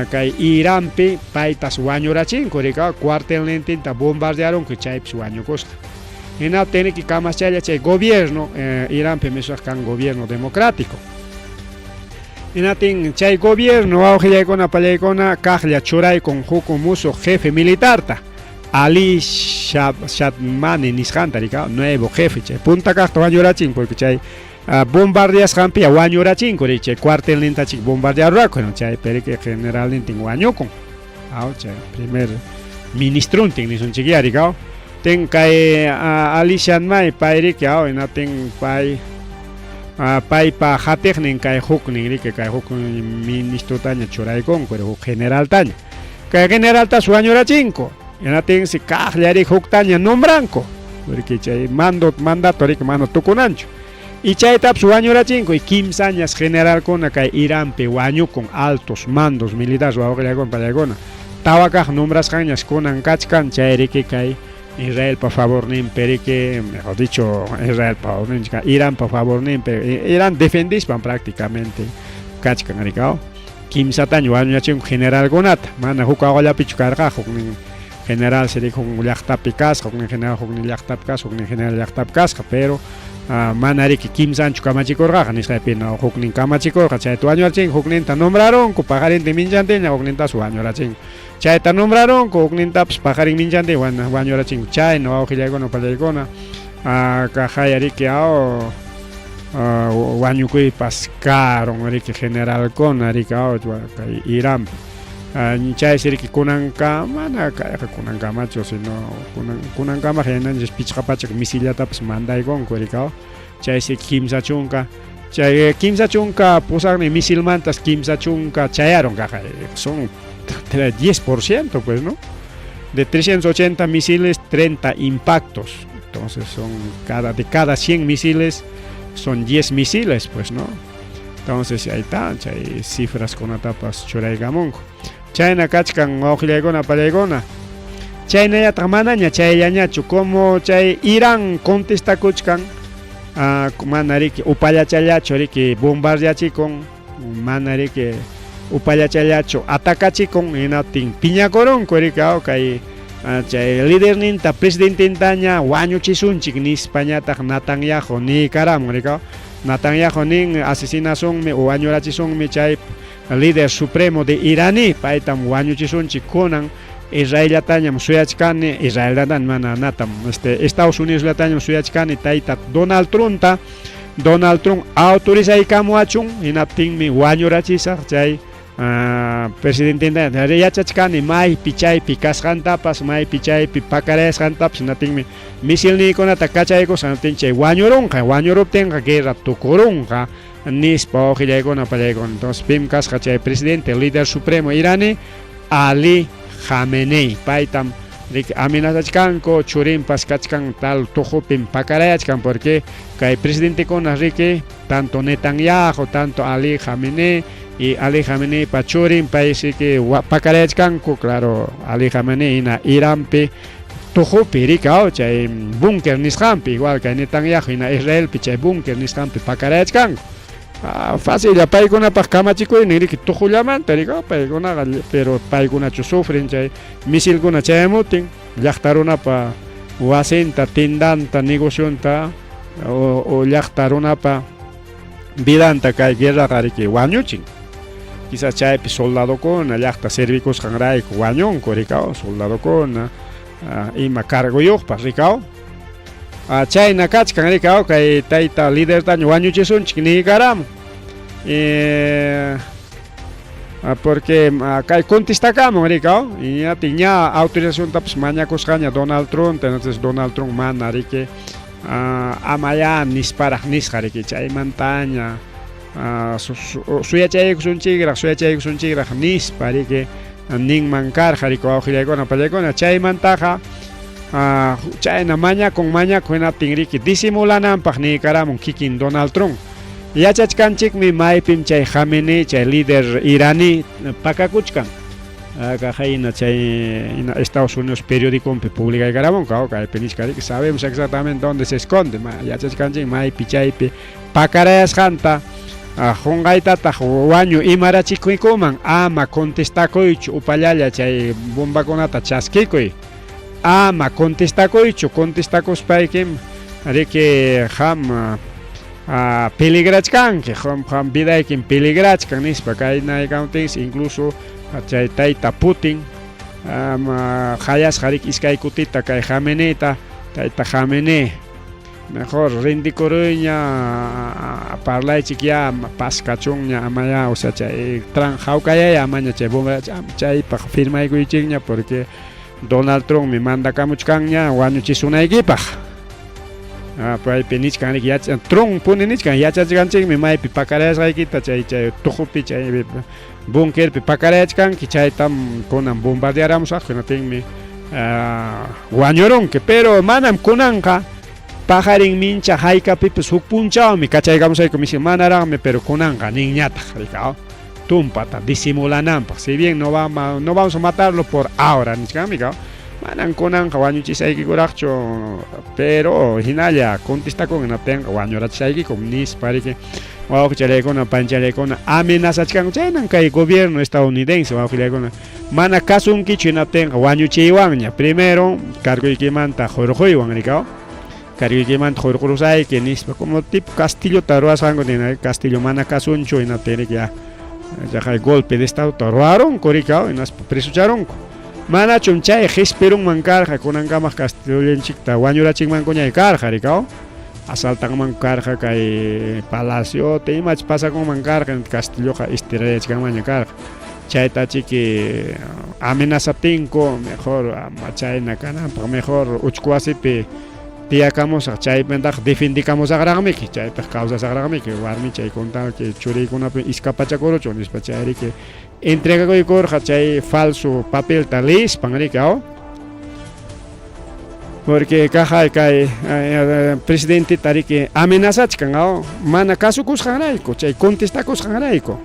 kay Iránpi paytas wañurachinku rikaw cuartelnintinta bombardearonku chaypis wañukusqa hina tiene que kamaschalla chay gobierno Iránpi misaq kan gobierno democrático hinatin chay gobierno awqillaykuna pallaykuna kaqlla churaykun huk musuq jefe militarta Ali Shadmani nisqanta rikaw nuevo jefe chay punta kaqta wañurachinku porque chay bombardeas hampia wañurachinku chay cuartel nintachik bombardearraku chay perike general nintin wañukun chay primer ministruntin nisunchik ya rikaw ten kay Ali Shadmani payriki inatin paypa hateknin kay huknin riki kay huk ministro taña churaykunku huk general taña kay general tas wañurachinku inatin si kaqllarik huk taña nombranku porque chay mandato riki mana tukunanchu y chaytaps wañurachinku y 15 años generalkuna kay Iránpi wañukun altos mandos militares wawqillaykuna pallaykuna tawakaq nombrasqañas kunan kachkan chay riki kay Israel por favor nimpi riki mejor dicho Israel por favor nimpi Irán por favor nimpi Irán defendispan prácticamente kachkan rikaw 15 taño wañurachinku generalkunata mana huk awllapichu karqa huknin general se dijo llaqtapi kasqa huknin general huknin llaqtapi kasqa huknin general llaqtapi kasqa pero mana riki 15 anchu kamachikurqa nisqaypina huknin kamachikurqa chayta wañurachinku hukninta nombraronku pajarintin minchantinña huknintas wañurachinku chayta nombraronku huknintapas pajarin minchantin wañurachinku chayna wawqillaykuna pallaykuna kajaya riki wañukuypas karon riki generalkuna riki kay Irán chay riki kunanka mana kunanka macho sino kunanka ma henanchis pichqapachak misillatapas mandaykunku rikaw chay kimsa chunka chay kimsa chunka pusaqmi misilmantas kimsa chunka chayaron kaqa son 10% pues no de 380 misiles 30 impactos entonces son de cada 100 misiles son 10 misiles, pues, ¿no? Entonces ahí está, chay cifras con atapas churaygamunku. Chayna kachkan oqllaykuna pallaykuna. Chayna yata manaña chayllañachu como chay Irán contestakuchkan mana riki upallachallachu riki bombardeachikun mana riki upallachallachu atacachikun hinatin piñakurunku riki kay chay líder ninta presidente nintaña wañuchisunchik nispañataq Netanyahu ni karam riki Netanyahu nin asesinasunmi o wañurachisunmi chay líder supremo de iraní paytam wañuchisunchik kunan Israelatañam suyachkani Israelatan mana natam Estados Unidos latañam suyachkani tayta Donald Trump autorizaykamuachun hinaptinmi wañurachisaq chay presidente yachachkani maypi chaypi kasqantapas maypi chaypi pakarayasqantapas hinatinmi misilniykunata kachaykus hinatin chay wañuruptinqa guerra tukurunqa nispa oqillaykuna pallaykuna. Entonces pim kasqa chay presidente líder supremo iraní Ali Khamenei paytam amenazachkanku churinpas kachkan tal tujupin pakarayachkan porque kay presidente kuna riki tanto Netanyahu tanto Ali Khamenei y Ali Khamenei pa churin paisi que pakarayachkanku claro Ali Khamenei ina Iránpi tujupi rikao chay búnker nisqanpi igual kay Netanyahu ina Israelpi chay búnker nisqanpi pakarayachkanku. Fácil ya paykunapaq kamachikuynin riki tujullamanta rika paykunaqa pero paykunachu sufren chay misilkuna chaymutin llaqta runapa wasinta tindanta negocionta o llaqta runapa vidanta kay guerraqa riki wañuchin quizás chaypi soldadokuna llaqta servikusqanrayku wañunku rikao soldadokuna ima cargoyuqpas rikao chayna kachkan rikao kay tayta lídertaña wañuchisunchik ni karamu porque kay contestakamun rikao y ña autorizaciontapas mañakusqaña Donald Trump entonces Donald Trump mana riki amaya nisparaq nisqa riki chaymantaña suyachaykusunchikraq nispa riki ninman karqa riki wawqillaykuna pallaykuna chaymantaqa chayna mañakun hinaptin riki disimulananpaq ni karamun kikin Donald Trump yachachkanchikmi maypim chay Khamenei chay líder iraní pakakuchkan hayna chay Estados Unidos periódicopi publicaykaramunqa kaypi nishka riki sabemos exactamente dónde se esconde yachachkanchik maypi chaypi pakarayasqanta qunqaytataq wañu imarachikuykuman ama contestakuychu upallalla chay bombakunata chaskikuy ama contestakuychu contestakuspaykim riki ham peligrachkanki ham vidaykim peligrachkan nispa kaynaykamtins incluso chay tayta Putin hayasqa riki iskay kutita kay Khameneita tayta Khamenei mejor rindikuruyña parlaychik ya paskachunña amaya o sea chay hawkayaya amaña chay bomba chaypaq firmaykuychikña porque Donald Trump mi manda kamuchkanña wañuchisunaykipaq paypi nichkan riki Trump puni nichkan yachachkanchikmi maypi pakarayasqaykita chay tujupi chay bunkerpi pakarayachkanki chaytam kunan bombardearamusaq hinatinmi wañurunki pero manam kunanqa pajarin mincha haykapipas huk punchawmi kachaykamusayku misil manaraqmi pero kunanqa ninñataq rikao tumpata disimulananpaq si bien no vamos a matarlo por ahora nichkanmi manan kunanqa wañuchisaykikuraqchu pero hinalla contestakun hinaptinqa wañurachisaykikum nispa riki wawqichallaykuna panchallaykuna amenazachkanku chaynan kay gobierno estadounidense wawqillaykuna mana kasunkichu hinaptinqa wañuchiywanña primero carguykimanta hurquywan rikao carguykimanta hurqurusayki nispa como tipo castillota ruwasqanku nina castillo mana kasunchu hinaptin riki ya golpe de estado ruwarunku rikao hinaspa presucharunku manachum chay qhispirunman karqa kunankamaq castillonchikta wañurachikmankuña karqa rikao asaltanman karqa kay palacio imach pasakunman karqa castilloqa istirayachkanmaña karqa chayta chiki amenazaptinku mejor chayna kananpaq mejor uchku wasipi tiyakamusaq chaypentaq defendikamusaqraqmiki chaypaq kawsasaqraqmiki warmi chaykuntaqa churiykunapi iskapachakuruchu nispa chay riki entregakuykurqa chay falso papelta lispan riki porque caja kay presidente tariki amenazachkan mana kasukusqanrayku chay contestakusqanrayku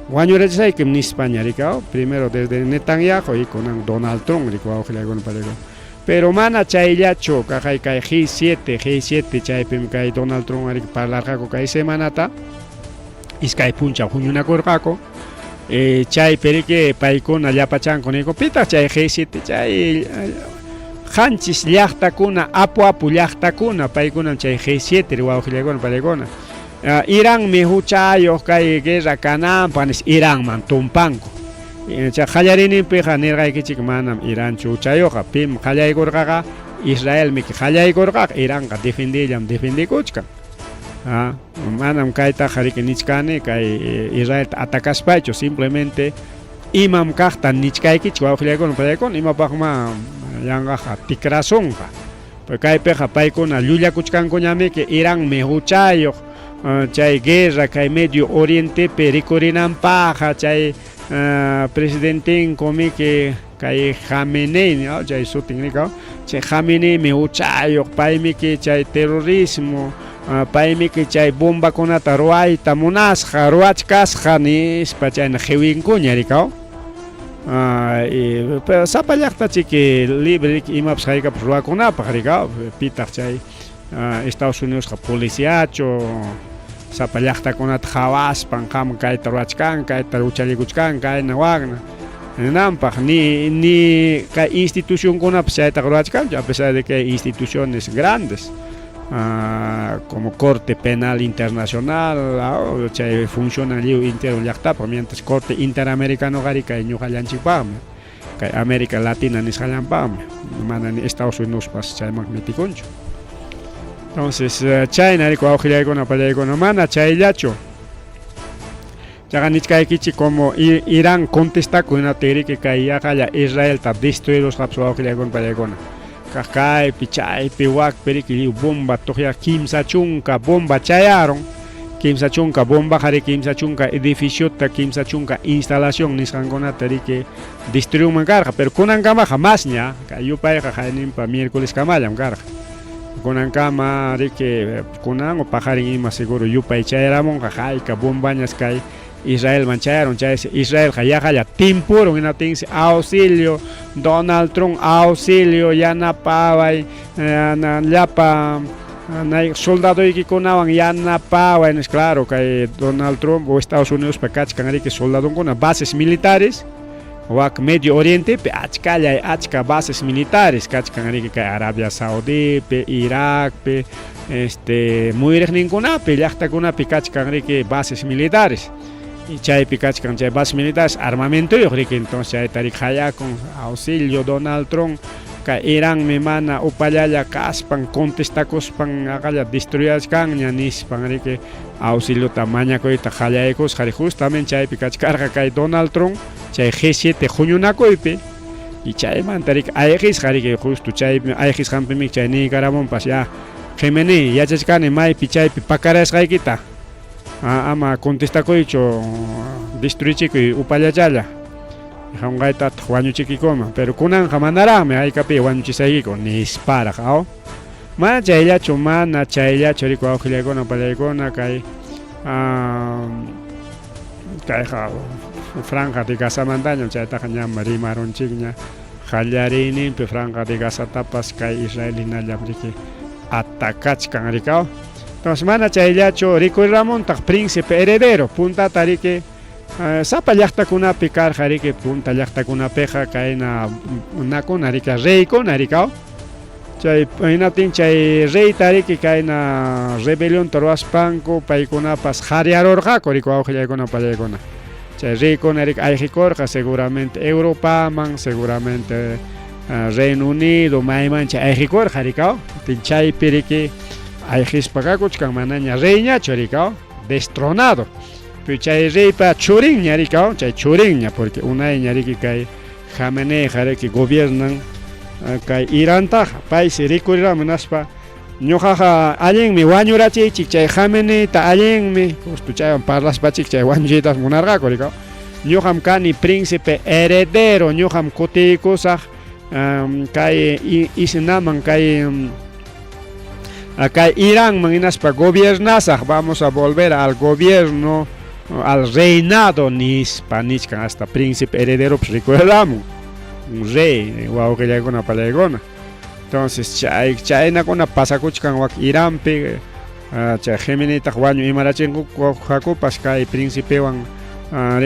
wañurachaykim nispaña rikao primero desde Netanyahu y con Donald Trump rikao pero mana chayllachu caja kay G7 chaypim kay Donald Trump arik parlarqaku kay semanata iskay puncha huñunakurqaku chay perike paykuna llapachanku niku pita chay G7 chay Hanchis llaqtakuna apu llaqtakuna paykuna chay G7 riwawqillakuna paykuna Irán mi huchayoq kay guerra kananpanis Irán man tumpanku chay qallarinipiqa nirqaykichik manam Irán huchayoqa pim qallaykurqaqa Israel mi qallaykurqaqa Iránqa defendikuchkan manam kaytaqa riki nichkani kay Israel atakaspachu simplemente imam kaqta nichkaykichik wawqillakuna paykuna imapaqma yangaqa tikrasonqa pues kaypiqa paykuna llullakuchkankuñamiki Irán mi huchayoq chay guerra kay Medio Orientepi rikurinanpaqa chay presidentinkumiki kay Khamenei chay sutinrika chay Khamenei mi huchayoq paymiki chay terrorismo paymiki chay bombakunata ruayta munasqa ruachkasqa nispa chayna qhiwinkuña rikao pero sapa llaqtachiki libre imapas hayk'apis ruwakunapaq rikao pitaq chay Estados Unidos policiacho sapa llaqtakunata hawaspan qam kayta ruwachkan kayta uchallikuchkan kayna waqna nanpaq ni kay institucionkunapas chayta ruwachkanchu a pesar de que hay instituciones grandes como Corte Penal Internacional chay funcionan liu intero llaqtapa mientras Corte Interamericano qari kay ñuqallanchikpaqmi kay América Latina nisqallanpaqmi mana ni Estados Unidos pas chayman mitikunchu entonces chayna riku awqillaykuna pallaykuna mana chayllachu chaqa nichkaykichik como Irán contestakunata riki kay yaqalla Israelta destruirusqapas awqillaykuna pallaykuna kaypi chaypi wakpiriki liu bomba tuqya kimsa chunka bomba chayaron kimsa chunka bomba qari kimsa chunka edificiota kimsa chunka instalación nisqankunata riki destruyunman karqa pero kunankamaqa masña kay yupayqa qayninpa miércoles kamallam karqa kunankama riki kunan pajarin ima seguro yupay chayaramunqa hayka bombañas kay Israel mancharon Israel yaqalla timpurun inatinsi auxilio Donald Trump auxilio yanapaway llapa soldaduykunawan yanapaway claro kay Donald Trump o Estados Unidos pa kachkan riki soldadunkuna bases militares wak Medio Oriente pe achka bases militares kachkan riki kay Arabia Saudita Irak pe muyriqninkunapi llaqtakunapi kachkan riki bases militares y chaypi kachkan chay bases militares armamento riki entonces chayta riki con auxilio Donald Trump kay Irán mi mana upallalla kaspan contestakuspan aqalla destruyashkanña nispan riki auxilio mañakuyta qallaykus qari justamente chaypi kachkarqa kay Donald Trump chay G7 huñunakuypi y chaymanta riki ayqisqa riki justo chaypi ayqisqanpimi chay Nicaraguapas ya Khamenei yachachkani maypi chaypi pakarasqaykita ama contestakuychu destruychikuy upallachalla hanqaytata wañuchikikuma pero kunanqa manaraqmi haykapi wañuchisaykiku nisparaq mana chayllachu riku awqillaykuna pallaykuna kay kayqa Franja de Gazamantaña chaytaqa ñam rimarunchikña qallariyninpi Franja de Gazatapas kay israelinallapi riki atacachkan rikao entonces mana chayllachu rikuyramuntaq príncipe heredero puntata riki sapa llaqtakunapi karqa riki punta llaqtakunapiqa kayna nakuna riki reykuna rikao chay hinatin chay reyta riki kayna rebelión ruwaspanku paykunapas qharyarurqaku riku awqillaykuna pallaykuna chay reykuna riki ayqikurqa seguramente Europaman seguramente Reino Unido maymancha ayqikurqa rikao chaypi riki ayqispaqakuchkan manaña reyñachu rikao destronado pero chay reypa churinña rikao chay churinña porque unayña riki kay Khamenei riki gobiernan kay Irantaqa paysi rikurirami naspa ñuqaqa allinmi wañurachiychik chay Khameneita allinmi justo chaywan parlaspachik chay wañuchiytas munarqaku rikao ñuqam kani príncipe heredero ñuqam kutikusaq kay isinaman kay acá Irán manginaspa gobiernasa, vamos a volver al gobierno, al reinado nispanichkan hasta príncipe heredero, pues recordamos un rey, guau que llega una palegona. Entonces chay na kuna pasakuchkan wak Irán pe chay Geminita Juanyo Imarachenko jacopas kay príncipe wan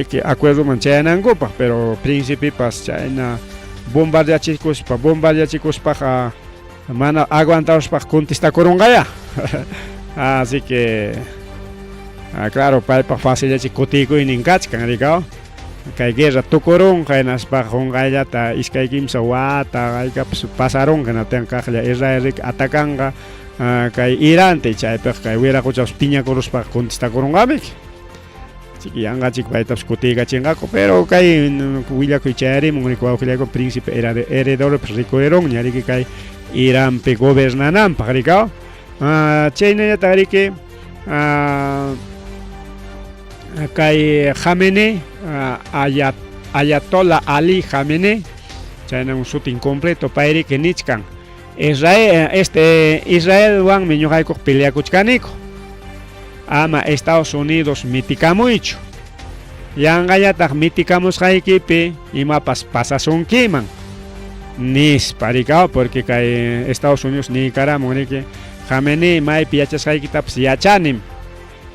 que acuerdo manchayanangopa, pero príncipe pas chay na bombardeachicos pa mana aguantados para contestar corongaya. Así que claro, para fácil ya chicotico y ninkachkan ricao. Kay guerra tocorong kay nas pa hongaya ta iskay kimsa wata kay pasaron kana ten kahya Israel atacanga kay Irán te chay per kay wera ko chas piña koros pa contestar corongabek. Chiki anga chik baita skotiga chingako, pero kay willa ko chayari mong ko ko príncipe era de heredero ricoerong nyari kay Irán pe gobernanan pagrikao. Chayna ya tarike kay Khamenei Ayatollah Ali Khamenei chayna un shooting completo pairi que nichkan Israel wan miñojaiko pelea kuchkaniko ama Estados Unidos mitikamuicho yangayataq mitikamos jaikipi imapas pasasun kiman nis parikao porque kay Estados Unidos ni karamon que Khamenei mai piachas jaikitaps yachanim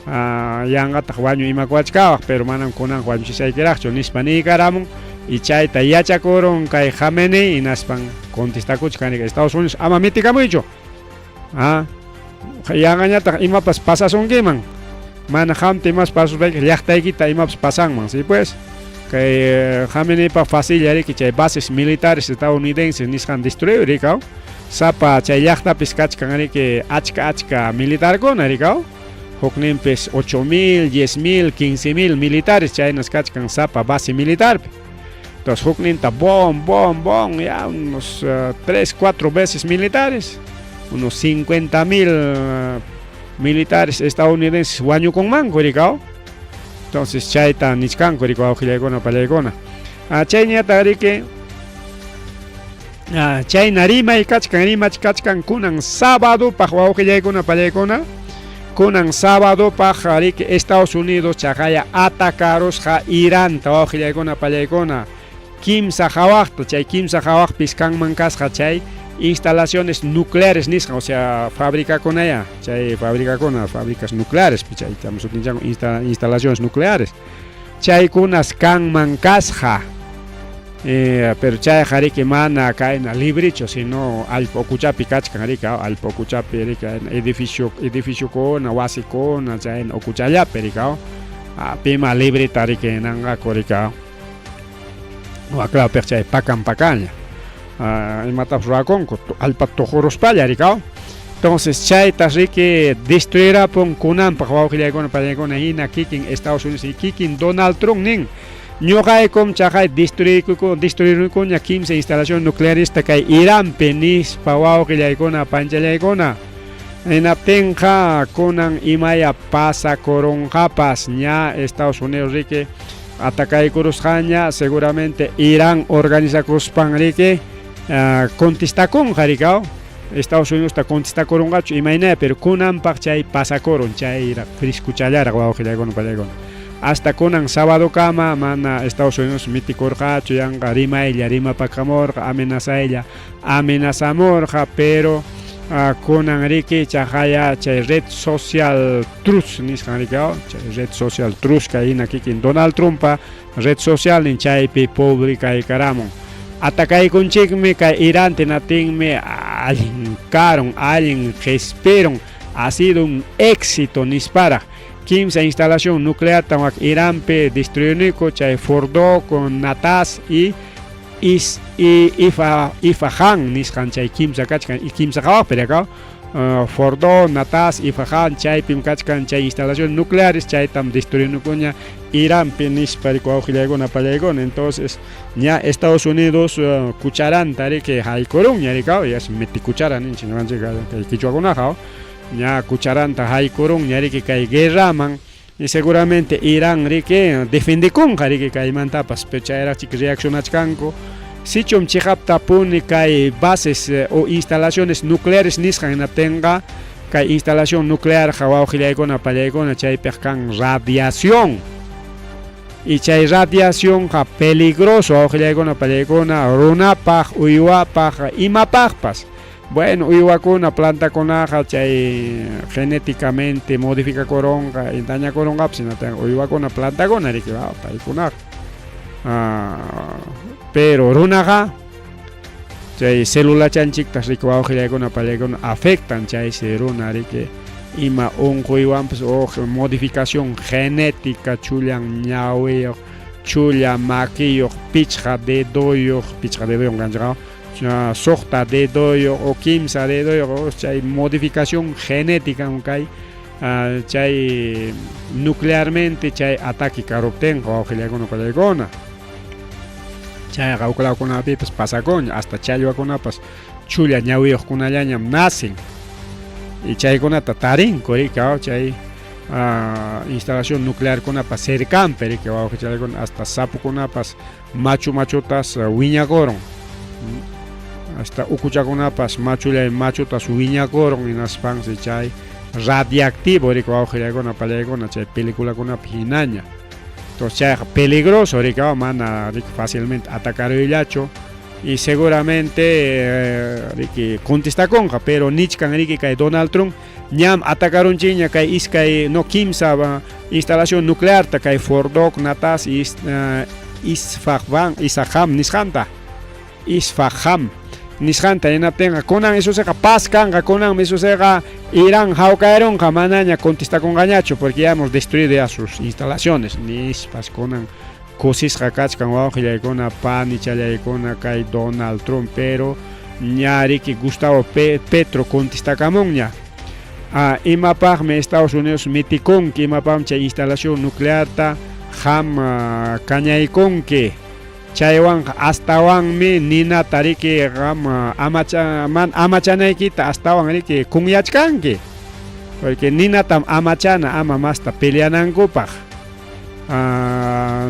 yangataq wañu imakuachkawaq pero manan kunan wañuchishaykiraqchu nispa ni karamon y chayta yachakuron kay Khamenei inaspan contestakuchkani Estados Unidos ama mitikamuychu yangañataq imapas pasasunkiman mana hamti mas pasusbay llaqtaykita imapas pasanman sí pues kay Khamenei pa fácil yari que chay bases militares estadounidenses nisqan destruir rikao sapa chay llaqtapis kachkan que achka militar kuna rikao hukninpis 8,000, 10,000, 15,000 militares chaynas kachkan sapa base militar. Entonces hukninta bom ya unos 3-4 veces militares, unos 50,000 militares estadounidenses wañu con mango rikao. Entonces chayta nichkanko rikao hilaykuna palaykuna chayñata riki chayna rimay kachkan kunan sábado paq wawqillaykuna pallaykuna kunan sábado paq riki Estados Unidos chaqaya atacaros ja Irán wawqillaykuna pallaykuna kimsa hawaqta chay kimsa hawaqpis kanman kasqa chay instalaciones nucleares nisqa, o sea, fábricas nucleares, chay estamos utilizando instalaciones nucleares. Chay kunas kanman kasqa, pero chay hariki mana kaina libricho, sino al okuchapi kachkan harika, al okuchapi harika edificio kona, wasi kona, chay okuchallapi harika, pima libre tarike nanga korika. No, claro, pero chay pakan. Imatap rakonko alpa tojoros palla rikao. Entonces chay tasrike destruirá pon kunan pa wawqillaykuna pallaykuna hina kikin Estados Unidos y kikin Donald Trump nin ñuqaykum chaqay destruirkuña 15 instalación nuclearista kay Irán penis pa wawqillaykuna panchallaykuna hinaptinqa kunan imaya pasakurunqapas ña Estados Unidos rike atacaykurusqaña seguramente Irán organizakuspan rike contestakun harikao Estados Unidos ta contestakurungachu imayna pero kunan paqchay pasakurun chay friskuchallara wawqillaykuna pallaykuna hasta kunan sábado kama mana Estados Unidos mitikurqachu yanqa rimapaqamurqa amenazamurqa pero kunan riki chaqaya chay red social Truth nisqan rikao chay red social Truth kayna kikin Donald Trumpa red social nin chaypi publica karamun atacaykunchikmi kay Irán tinatinmi alin resperon ha sido un éxito nispara 15 instalación nuclear tamak Irán pe destruyunico chay Fordo con Natas y Ifahan nisqan chay kimsa kachkan y kimsa qawaq pero Fordo, Natas, Ifahan, chay pim kachkan chay instalación nucleares chay tam destruyunicoña Irán pe nispariko wawqillaykuna pallaykuna entonces ña Estados Unidos kucharan tarike haykurun ñarikao yas meti kucharan ninchik kay kichwakunaqa ña kucharanta haykurun ñariki kay guerraman y seguramente Irán rike defendikun riki kaymantapas pero chayrachik reaccionachkanku sichum chihapta puni kay bases o instalaciones nucleares nisqan tenga kay instalación nuclear hawawqillaykuna pallaykuna chaypiq kan radiación y chay radiación peligroso hawqillaykuna pallaykuna runapaq uywapaq imapaqpas. Bueno, uywakuna plantakunaqa chay genéticamente modificakuronqa dañakuronqapis uywakuna plantakuna rikiqa paykunaqa. Pero runaqa chay célula chanchiktas rikwawqillaykuna pallaykuna afectan chay runa riki ima unquywanpas o modificación genética chullan ñawiyuq, chulla maquiyuq, pichqa dedoyuq kanchaqqa soqta dedoyuq o kimsa dedoyuq chay modificación genética kay chay nuclearmente chay ataque karuptenqa wawqillaykuna pallaykuna. Chay qawqlawkunapipas pasakun hasta challwakunapas chulla ñawiyuqkunallañam nacen y chaykunata tarinku rika chay instalación nuclear kunapas cercanpi rika wawqichaykuna hasta sapukunapas machutas wiñakuron hasta ukuchakunapas machutas wiñakuron hinaspansi chay radiactivo rika wawqillaykuna pallaykuna chay peliculakunapi hinaña. Entonces chay peligroso rika mana rika fácilmente atacar illacho y seguramente riki contestakonqa pero nichkan riki kay Donald Trump ñam atacarunchiña kay iskay no kimsa instalación nuclear ta kay Fordok natas Isfahan nisqanta inatenqa kunan eso seqa paz kanqa kunan eso seqa Irán hawkayronqa manaña contestakunqañachu porque ya hemos destruido ya sus instalaciones nispas kunan kusisqa kachkan wawqillaykuna panichalyaykuna kay Donald Trump pero ña riki Gustavo Petro contestakamunña imapaqmi Estados Unidos mitikunki imapaqmi chay instalación nuclearta kañaykunki chaywanqa astawanmi ninata riki amachanaykita astawan riki kunyachkanki porque ninatam amachana ama masta peleanankupaq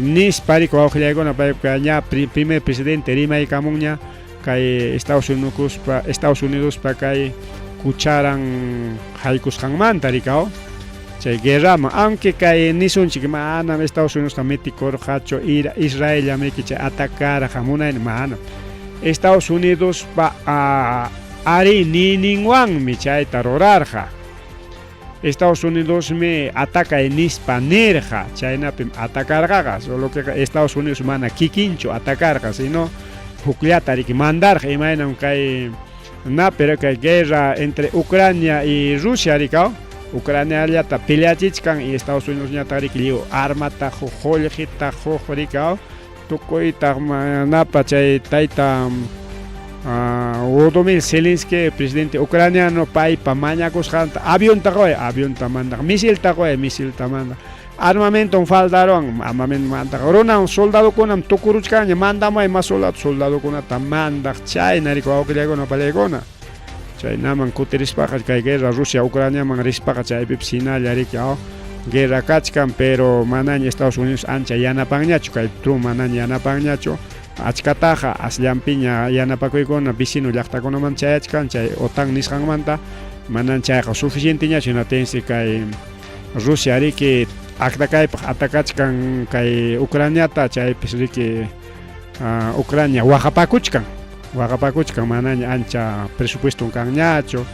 nispa riki wawqillaykuna payqa ña primer presidente rimaykamunña kay Estados Unidospa kay kucharan haykusqanmanta rikaw chay guerrama aunque kay nisunchik mana Estados Unidos metikurqachu Israel miki chay atacarqa munayna mana Estados Unidos ari nininwanmi chayta rurarqa Estados Unidos me ataca nispa nirqa chaynapi atacarqa solo que Estados Unidos mana kikinchu atacarqa sino hukllata riki mandarqa imaynan kay pero kay guerra entre Ucrania y Rusia rikaw Ucrania llata peleachichkan y Estados Unidos ñata riki liu armata jollejita rikaw tukuyta napa chay tayta Volodymyr Zelensky presidente ucraniano paypa mañakusqanta avionta manda misilta manda armamento faltaron armamento manda runa soldadokunam tukuruchkaña mandamay mas soldadokunata manda chayna riki wawqillaykuna pallaykuna chaynaman kutirispaqa kay guerra Rusia Ucraniaman rispaqa chaypipas hinalla riki guerra kachkan pero manaña Estados Unidos ancha yanapanñachu kay Trump manaña yanapanñachu achkataqa asllapiña yanapakuykuna vecino llaqtakunaman chayachkan chay OTAN nisqanmanta manan chayqa suficienteñachu hinatinsi kay Rusia riki aktakaypaq atakachkan kay Ucraniata chaypis riki Ucrania waqapakuchkan manaña ancha presupuesto kanñachu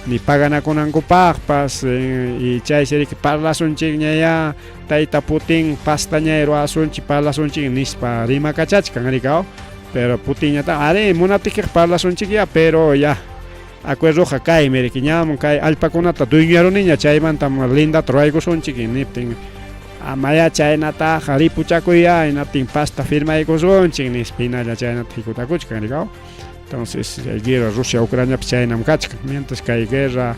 ni paganakunankupaqpas y chaysi riki parlasunchikña ya tayta Putin pastaña ruasunchik parlasunchik nispa rimakachachkan rikaw pero Putinñata ari munaptikiq parlasunchik ya pero ya acuerdoqa kaymi riki ñamun kay allpakunata dueñaruniña chaymantam lindata ruraykusunchik niptin amaya chaynataqa ripuchakuya hinaptin pasta firmaykusunchik nispa hinalla chaynata hikutakuchkan rikaw. Entonces guerra Rusia Ucrania chaynam kachkan mientras kay guerra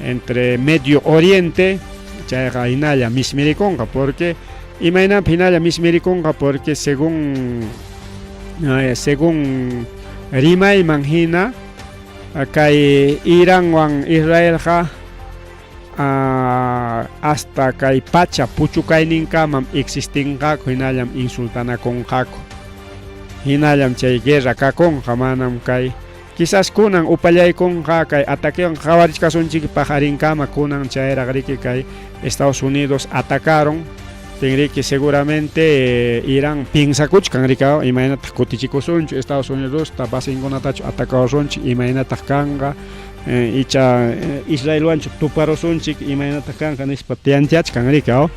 entre Medio Oriente chayqa hinalla mismirikunqa porque imaynapi hinalla mismirikunqa porque según rimayman hina kay Iránwan Israelqa hasta kay pacha puchukayninkaman existinqaku hinallam insultanakunqaku hinallam chay guerra kakunqa manam kay quizás kunan upallaykunqa kay ataquewan qhawarishkasunchik pajarinkama kunan chayraq riki kay Estados Unidos atacaron que seguramente irán pinsakuchkan rikao imaynata kutichikusunchu Estados Unidos ta basinkunatachu atacawsunchu imaynata kanqa icha Israelwanchu tuparusunchik imaynata kanqa nispa tiyantiachkan rikao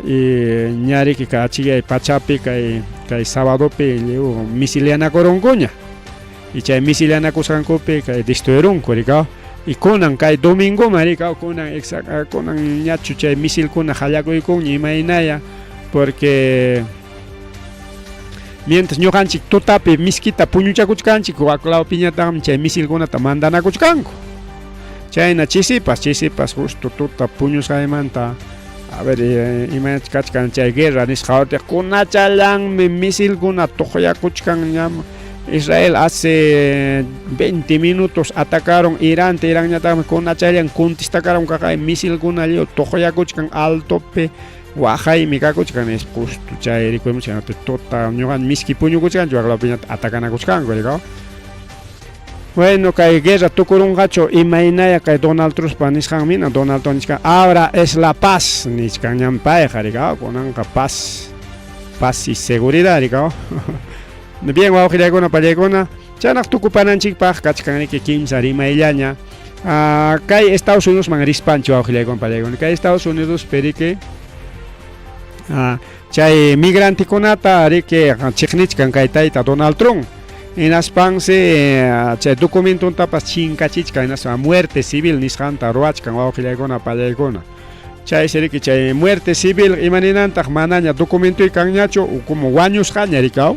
y ñariki ka achillay pachapi kay sabadopi liu misilianakurunkuña y chay misilianakusqankupi kay destruirunku rikao y kunan kay domingo marica kunan kunan ñachu chay misilkuna hallakuykunña imaynaya porque mientras ñuqanchik tutapi miskita puñuchakuchkanchik waklawpi ñataqmi chay misilkunata mandanakuchkanku chayna chisipas justo tuta puñusqaymanta a ver imaynata kachkan chay guerra nisqa kunachallanmi misilkuna tuqyakuchkan ñam Israel hace 20 minutos atacaron Irán, Irán ya también con Nacharian contestaron que misil con alio tojoyakuchkan altope Wahai mikakuchkan es justo chay recuerdo que tota ñogan miski puñukuchkan yo la piña atacan a kuchkan go. Bueno, kay guerra tukurungacho imaynaya kay Donald Trump paniskan mina Donald Trump ahora es la paz niskan ñam paeja riga con paz y seguridad riga. Bien, vamos a una pallegona. Ya no tucupanan chicpaj, cachcan que kimsa rima illaña. Kay Estados Unidos mangarispancho vamos a con pallegona. Kay Estados Unidos perique. Chay migrante conata que chicnichkan kay taita Donald Trump. En aspanse chay documento tapas chincachichka en asa muerte civil nisjanta roachkan vamos a con pallegona. Chay serique chay muerte civil imaninanta manaña documento y cañacho como guaños jañaricao.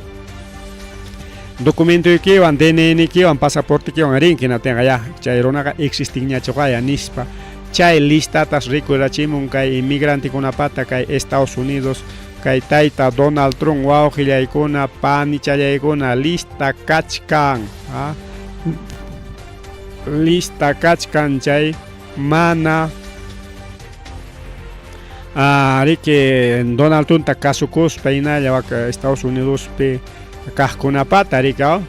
Documento que van DNN que van pasaporte que van a rin que no tenga ya chayrona existiña chocaya nispa chay listatas rico kay inmigrante con pata kay Estados Unidos kay taita Donald Trump wow gilaikona pani chayaikona lista kachkan lista kachkan chay mana rike Donald Trump ta kasukus peina ya Estados Unidos pe Kajkunapata ricao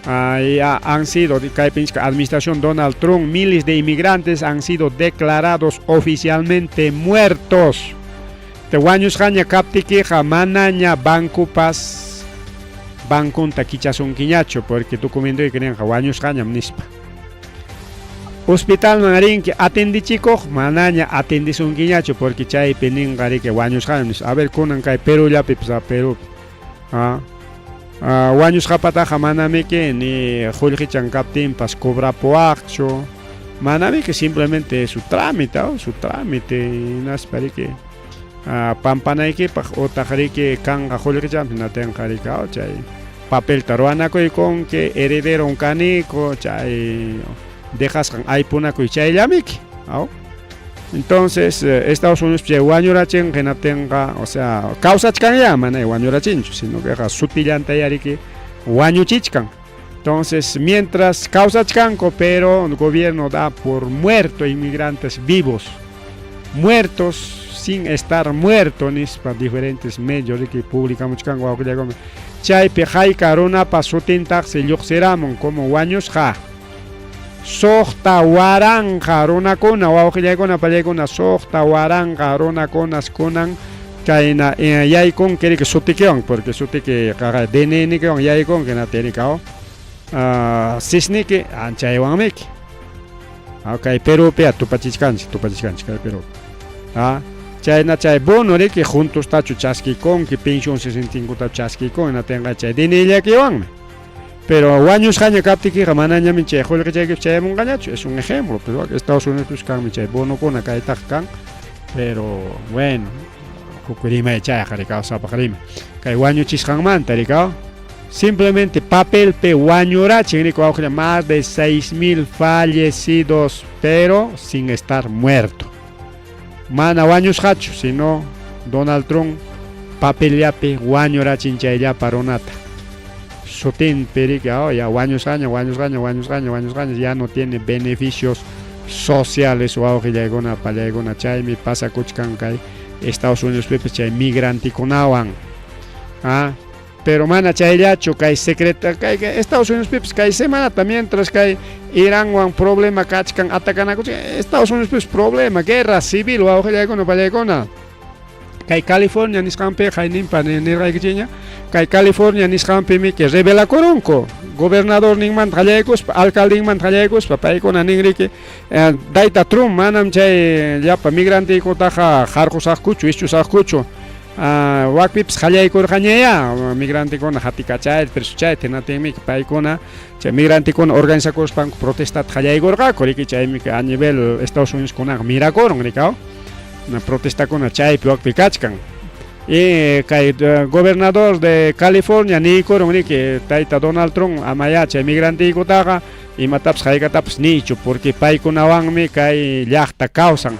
han sido administración Donald Trump miles de inmigrantes han sido declarados oficialmente muertos. Te guaños jaña captique jamanaña banco pas banco un taquichasun quiñacho porque tu comiendo y creen guaños jaña nispa. Hospital manarín que atendi chico manaña atendi sun quiñacho porque chay peningari que guaños jaña a ver kunan kai Perú ya pipsa Perú Wañus japata maname que ni Julgichan Captain pas cobra poacho. Maname que simplemente su trámite, naspari que pampana que o tajari que kanga Julgichan na ten jarika chay papel taruana con que heredero un canico chay dejas hay puna con chay yamik. Entonces, Estados Unidos guañurachen que no tenga, o sea, causa chkan llaman guañurachen, sino que es sutilante yari que guañuchichkan. Entonces, mientras causa chkanko, pero el gobierno da por muerto inmigrantes vivos, muertos sin estar muertos, ni para diferentes medios de que publicamos chkan guañurachen. Chay pejai carona pasó tentar se yoxeramon como guaños ja. Sohta waranja rona kona wawqillay kona pallay kona sohta waranja rona konas konan kayna yaykon keri que sutikewan porque sutike kaga DNN kewan yaykon que na terikao sisnike anchaywanmiki kay Perú pe tupachichkanchi kay Perú chayna chay bono de que juntos tachu chaskikon que pensión 65 tachu chaskikon na tenga chay DNN kewanme. Pero guaños jaña captiki ramanaña minche jol que chay mun gañacho es un ejemplo, pero Estados Unidos kan minche bono con acá kan, pero bueno, kukurima chay jarika sapakrima. Kay guaño chiskan man tarika. Simplemente papel pe guañora chingrico más de 6,000 fallecidos, pero sin estar muerto. Mana guaños hacho, sino Donald Trump papel yape guañora chinchay ya paronata. Sotin perica ya años ya no tiene beneficios sociales o auge ya gona para gona chay mi pasa kuchkan kay Estados Unidos pepe chay migrante con awan pero mana chayllachu kay secreta kay Estados Unidos pips kay semana mientras kay Irán wan problema kachkan atacanaku Estados Unidos pips problema guerra civil wa ojallaykuno pallaykuna kay California nisqanpi haynimpa nirqaykichiña kay California nisqanpimi que revelakoronku gobernador ninman qallaykuspa alcalde ninman qallaykuspa paykuna ninriki dayta Trump manam chay llapa migrantikutaqa harqusaqkuchu ischusaqkuchu wakpips qallaykurqañaya migrantikuna hatikachay presuchay tinatinmi paykuna chay migrantikuna organizakuspanku protestata qallaykurqaku riki chaymi a nivel Estados Unidos kunaqa mirakurun rikaw na protestakuna chaypi wakpi kachkan y kay gobernador de California nikurun riki tayta Donald Trump amaya chay migrantikutaqa imatapas haykatapas nichu porque paykunawanmi kay llaqta kawsan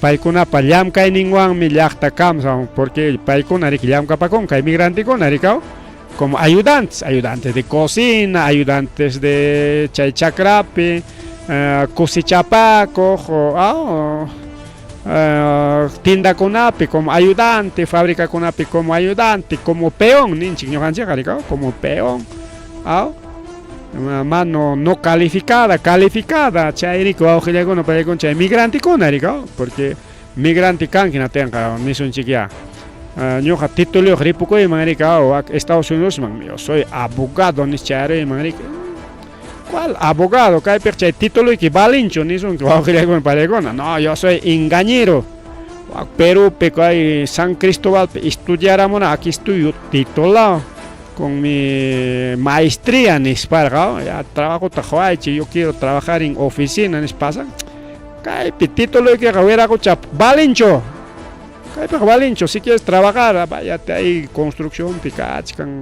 paykunapa llamkayninwanmi llaqta kawsan porque paykuna riki llamkapakun kay migrantikuna rikaw como ayudantes de cocina ayudantes de chay chakrapi cosechapakoq tindakunapi como ayudante, fábricakunapi como ayudante, como peón, ninchik ñuqanchikqa rikaw, como peón, mano no calificada, chay rico awqillaykuna pallaykuna chay migrantikuna rikaw, porque migrante kankina tenqa nisunchik ya. Ñuqa tituluyuq ripukuyman rikaw Estados Unidos man, yo soy abogado nischayariyman rika. ¿Cuál abogado? Kaypiq chay tituluyki balinchu nisunki wawqillaykuna pallaykuna. No, yo soy engañero. Perúpi kay San Cristóbalpi estudiaramuna, aquí estoy titulado con mi maestría nisparqa. Ya trabajo tajuaychi, yo quiero trabajar en oficina nispasa. Kaypi tituluykiqa wiraqucha balinchu. Kaypiq balinchu, si quieres trabajar, váyate ahí construcción pikachkan.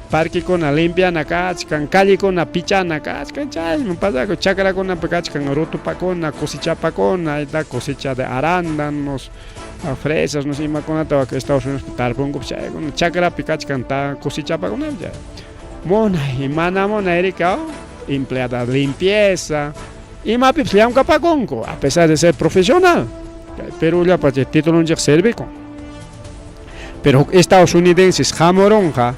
Parque con limpiana kachkan, calle con pichana kachkan, chay, me pasa que chakra con kachkan, rutupakona, cosechapakona, da cosecha de arándanos, fresas, no sé, con que Estados Unidos tarpungo, chay, con chakra pikachkan, ta cosechapakona, ya. Mona, y mona erika, empleada de limpieza, y mapips le kapakonko, a pesar de ser profesional, pero ya para el título no sirve con. Pero estadounidenses jamoronja.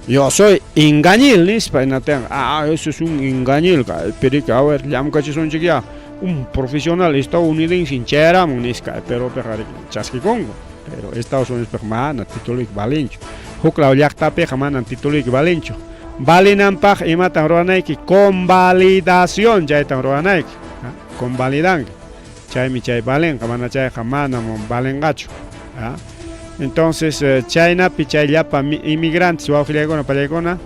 Yo soy engañil, nispa, eso es un engañil, pero a ver, son chiquilla, un profesional estadounidense hinchera, pero chasquicongo, pero Estados Unidos permana, título equivalente, Hukla Yacta Pejamana, título equivalente, Valinan Paj y matan Roanaiki, convalidación, ya están Roanaiki, convalidan, Chay mi chay valen, Kamana Chay Hamana, valen gacho, entonces, China, Pichayapa, inmigrantes, Wafiliagona, Palayagona,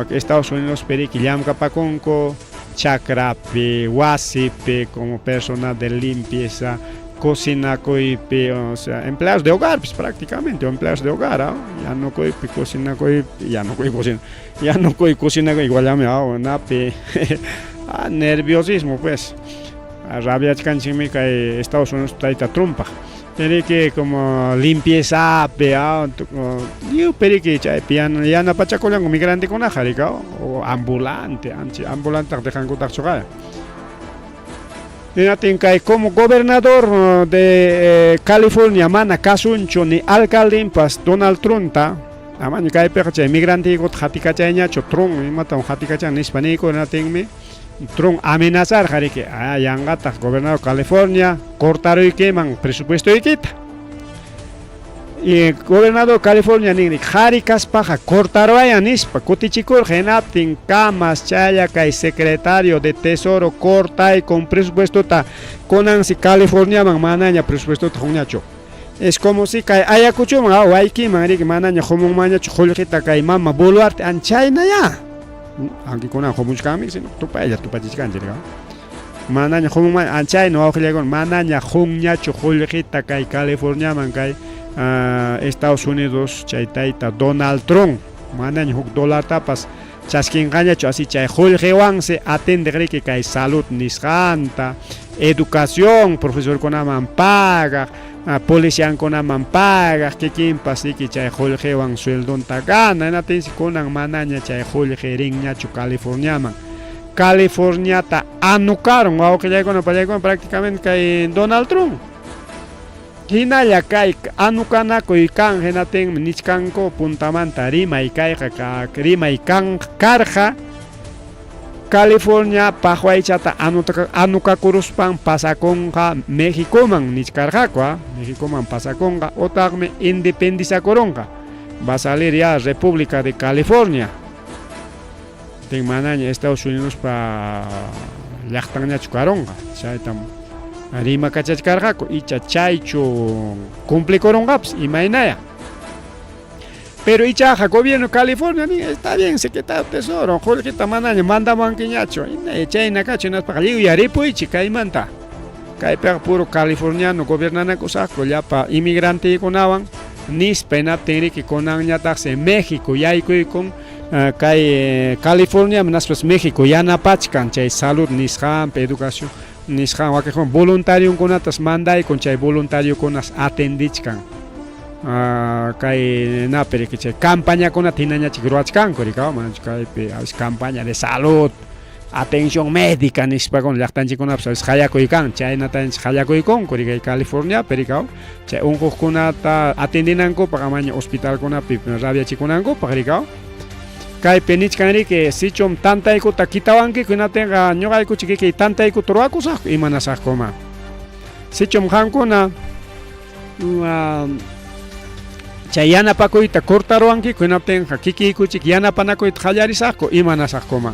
Estados Unidos, Periqui, Yamcapaconco, Chakrapi, Wasipi, como personal de limpieza, cocina, coipi, o sea, empleados de hogar, pues prácticamente, empleados de hogar, ya no coipi, cocina, coipi, ya no coipi, cocina, ya no coipi, cocina, igual ya me hago, napi, nerviosismo, pues, rabia canchimica, Estados Unidos, taita trumpa. Tiene que como limpieza, yo pero que piano ya no pachacolan migrante con ajarica o ambulante, ambulante dejan contar chocar. Y como gobernador de California, mana casuncho ni alcalde impas Donald Trump, amani kai percha migrante got hatikachaña Trump y mata un hatikachaña hispánico na tingme. Trump amenazar que yangata gobernador de California cortaron y queman presupuesto y quita y el gobernador de California ni harikas paja cortaron a nispa kutichikul genaptin camas chaya kai secretario de tesoro corta y con presupuesto ta conan si California man manaña presupuesto ta huñacho es como si kai ayacucho man waiki man ri manaña homon maña chuljita kai mama boluarte an China ya aunque con ajo mucho cambio, sino tu paella, tu pachican, ¿no? Manaña, como anchay no ojalá con manaña, junya, chujolita, kai California, mancay, Estados Unidos, chaitaita, Donald Trump, manaña, $1 tapas, chasquin gañacho, así chay, joljewan se atende que kai salud nisganta, educación, profesor con aman paga, policía con aman paga, que quien pase que chay joljewan sueldon tagana, en atención con manaña chay joljerinña chu California man. California ta anucaron, o que ya con prácticamente que Donald Trump. hinalla kay anukanakuy kan henaten nichkanko puntamanta rimay kayqa rimay kan karqa California pajuaychata anukakuruspan pasakonqa Mexicoman nichkarqaqa Mexicoman pasakonqa otaqmi independizakoronqa va a salir ya República de California ten manaña Estados Unidos pa llaqtanñachu karonqa chaytam rima kachachkarqaku icha chaychu cumplikoronqapas imaynaya pero ichaja gobierno de California ni está bien secretario tesoro Jorgita manaña mandamankiñachu chayna kachu naspaqa yuyaripuychi kaymanta kaypiqa puro californiano gobernanakusaqku llapa inmigrantikunawan nispa hinaptinriki kunanñataqsi México yaykuykun kay California naspas México yanapachkan chay salud nisqanpi educación nisqan wakiqman voluntariokunatas mandaykun chay voluntariokunas atendichkan kay napiriki chay campañakunata hinañachik ruwachkanku rikaw manchu kaypi campaña de salud atención médica nispakun llaqtanchikunapas qayakuykan chaynatanchik qayakuykunku rikay Californiapi rikaw chay unquqkunata atendinankupaq amaña hospitalkunapi rabiachikunankupak rikaw kaypi nichkanriki sichum tantaykuta kitawankiku hinatinqa ñuqaykuchik kay tantaykuta ruwakusaqku imanasaqkuma sichum qankuna chay yanapakuyta cortaruwankiku hinaptinqa kikiykuchik yanapanakuyta qallarisaqku imanasaqkuma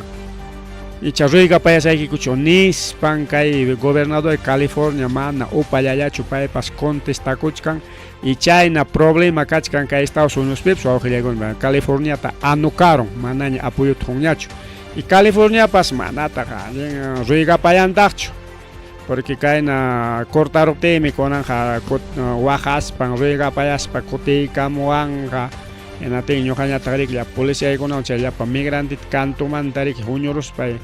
icha ruygapayasaykichu nispan kay gobernador de California mana upallallachu paypas contestakuchkan y chayna problema kachkan kay Estados Unidos pipas wawqillaykuna Californiata anukaron manaña apuyutuqñachu y Californiapas manataqa ruygapayantaqchu porque kayna cortaruptimi kunanqa waqaspan ruygapayaspa kutiykamuwanqa enatin ñuqañataqa riklla policiyaykunawan chay llapa migrantita cantumanta riki huñuruspay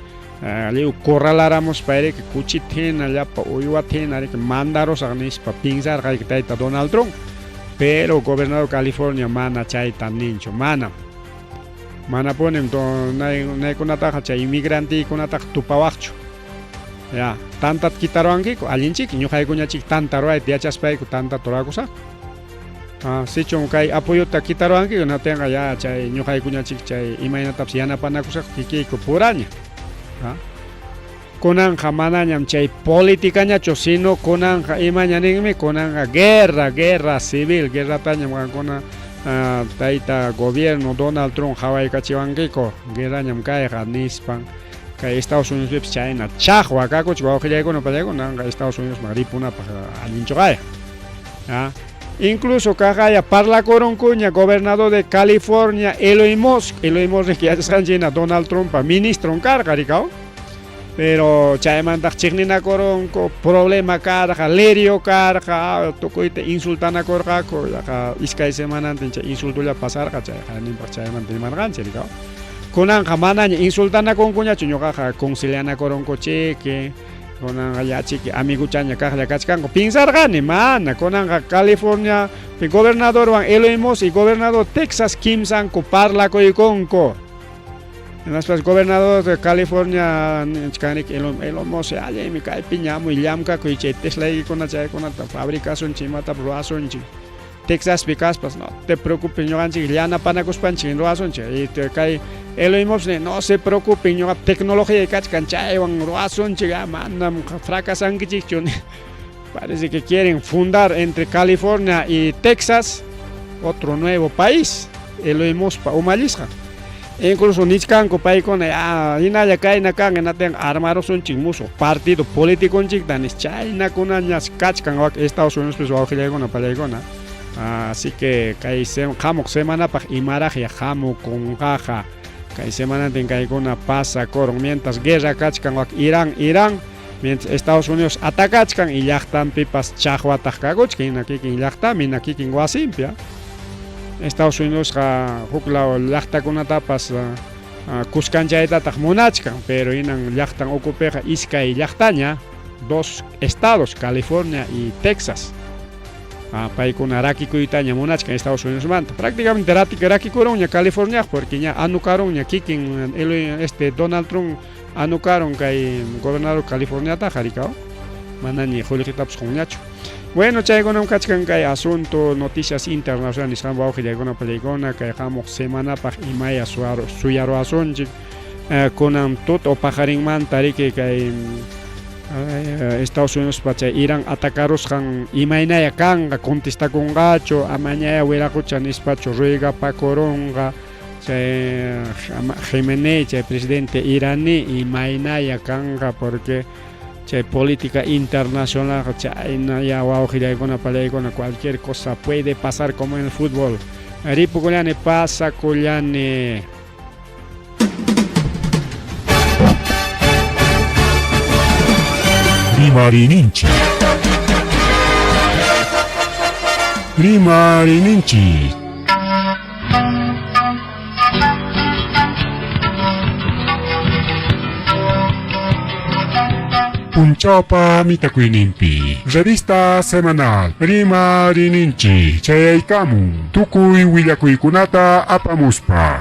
liw corralaramuspay riki kuchita hina llapa uywata hina riki mandarusaq nispa pinsarqa riki tayta Donald Trump pero gobernador California mana chayta ninchu mana punim naykunataqa chay inmigrantikunataqa tupawaqchu ya tantata kitaruwankiku allinchiki ñuqaykuñachik tanta ruwayta yachaspayku tantata rurakusaqku sichum kay apuyuta kitaruwankiku hinatinqa ya chay ñuqaykuñachik chay imaynatapas yanapanakusaqku kikiyku puraña kunanqa manañam chay politicañachu sino kunanqa imañaninmi kunanqa guerra civil guerratañam qankuna tayta gobierno Donald Trump hawaykachiwankiku guerrañam kayqa nispan kay Estados Unidos chayna chaqwa kakuchik wawqillaykuna pallaykuna Estados Unidos ripunapaq allinchu kaya incluso kaqaya parlakurunkuña gobernador de California Elon Musk riki yachasqanchina Donald Trump ministro karqa rikaw pero chaymantaq chiqninakurunku problema karqa lirio karqa tukuyta insultanakurqaku yaqa iskay semanantin chay insultulla pasarqa chayqa ninpaq chaymanta imarqanchik rikaw kunanqa manaña insultanakunkuñachu ñuqaqa concilianakurunkuchiki kunanqa yachiki amiguchaña kaqlla kachkanku pinsarqani mana kunanqa California gobernadorwan Elon Musk y gobernador Texas kimsanku parlakuykunku naspas gobernador de California chkanik Elon Musk allaymi kaypi ñamuy llamkakuy chay Teslaykuna chaykunata fabricasunchik imatapis ruwasunchik Texaspi kaspas no te preocupes ñuqanchik llanapanakuspanchik ruwasunchik y kay Elon Musk no se preocupe ñuqa tecnología kachkan chaywan ruwasunchik manam fracasankichikchu parece que quieren fundar entre California y Texas otro nuevo país Elon Musk umallisqa incluso nichkanku paykuna hinalla kayna kan hinatin armarusunchik musuq partido politikunchikta nis chaynakunañas kachkan Estados Unidos pis wawqillaykuna pallaykuna así que kay hamuq semanapaq imaraqlla hamukunqaqa kay semanantin kaykuna pasakurun mientras guerra kachkan Irán mientras Estados Unidos atacachkan y llaqtanpipas chaqwataq kakuchkan hina kikin llaqtami hina kikin wasinpi Estados Unidos huklaw llaqtakunatapas kuskanchaytataq munachkan pero hinan llaqtan ocupeqa iskay llaqtaña dos estados California y Texas paykuna rakikuytaña munachkan Estados Unidos manta prácticamente rakikurunña California porque ña anukarunña kikin Donald Trump anukaron kay gobernador Californiata rikaw manañi qullqitapas qunñachu Bueno, chaykunam kachkan kay asunto noticias internacionales hamba ojillaykuna pallaykuna kay hamuq semanapaq imaya suyaro asunchik kunan tut o pajarinmanta riki kay Estados Unidos pa chay Irán atacarusqan imaynaya kanqa contestakunqachu amañaya wiraqucha nispachu ruigapakurunqa chay Jiménez chay presidente iraní imaynaya kanqa porque chay política internacional chaynaya wawqillaykuna pallaykuna cualquier cosa puede pasar como en el fútbol ripukullani pasakullani. Rimarininchi. Rimarininchi. Punchawpa mitakuynimpi. Revista semanal Rimarininchi. Chayaykamun. Tukuy willakuykunata apamuspa.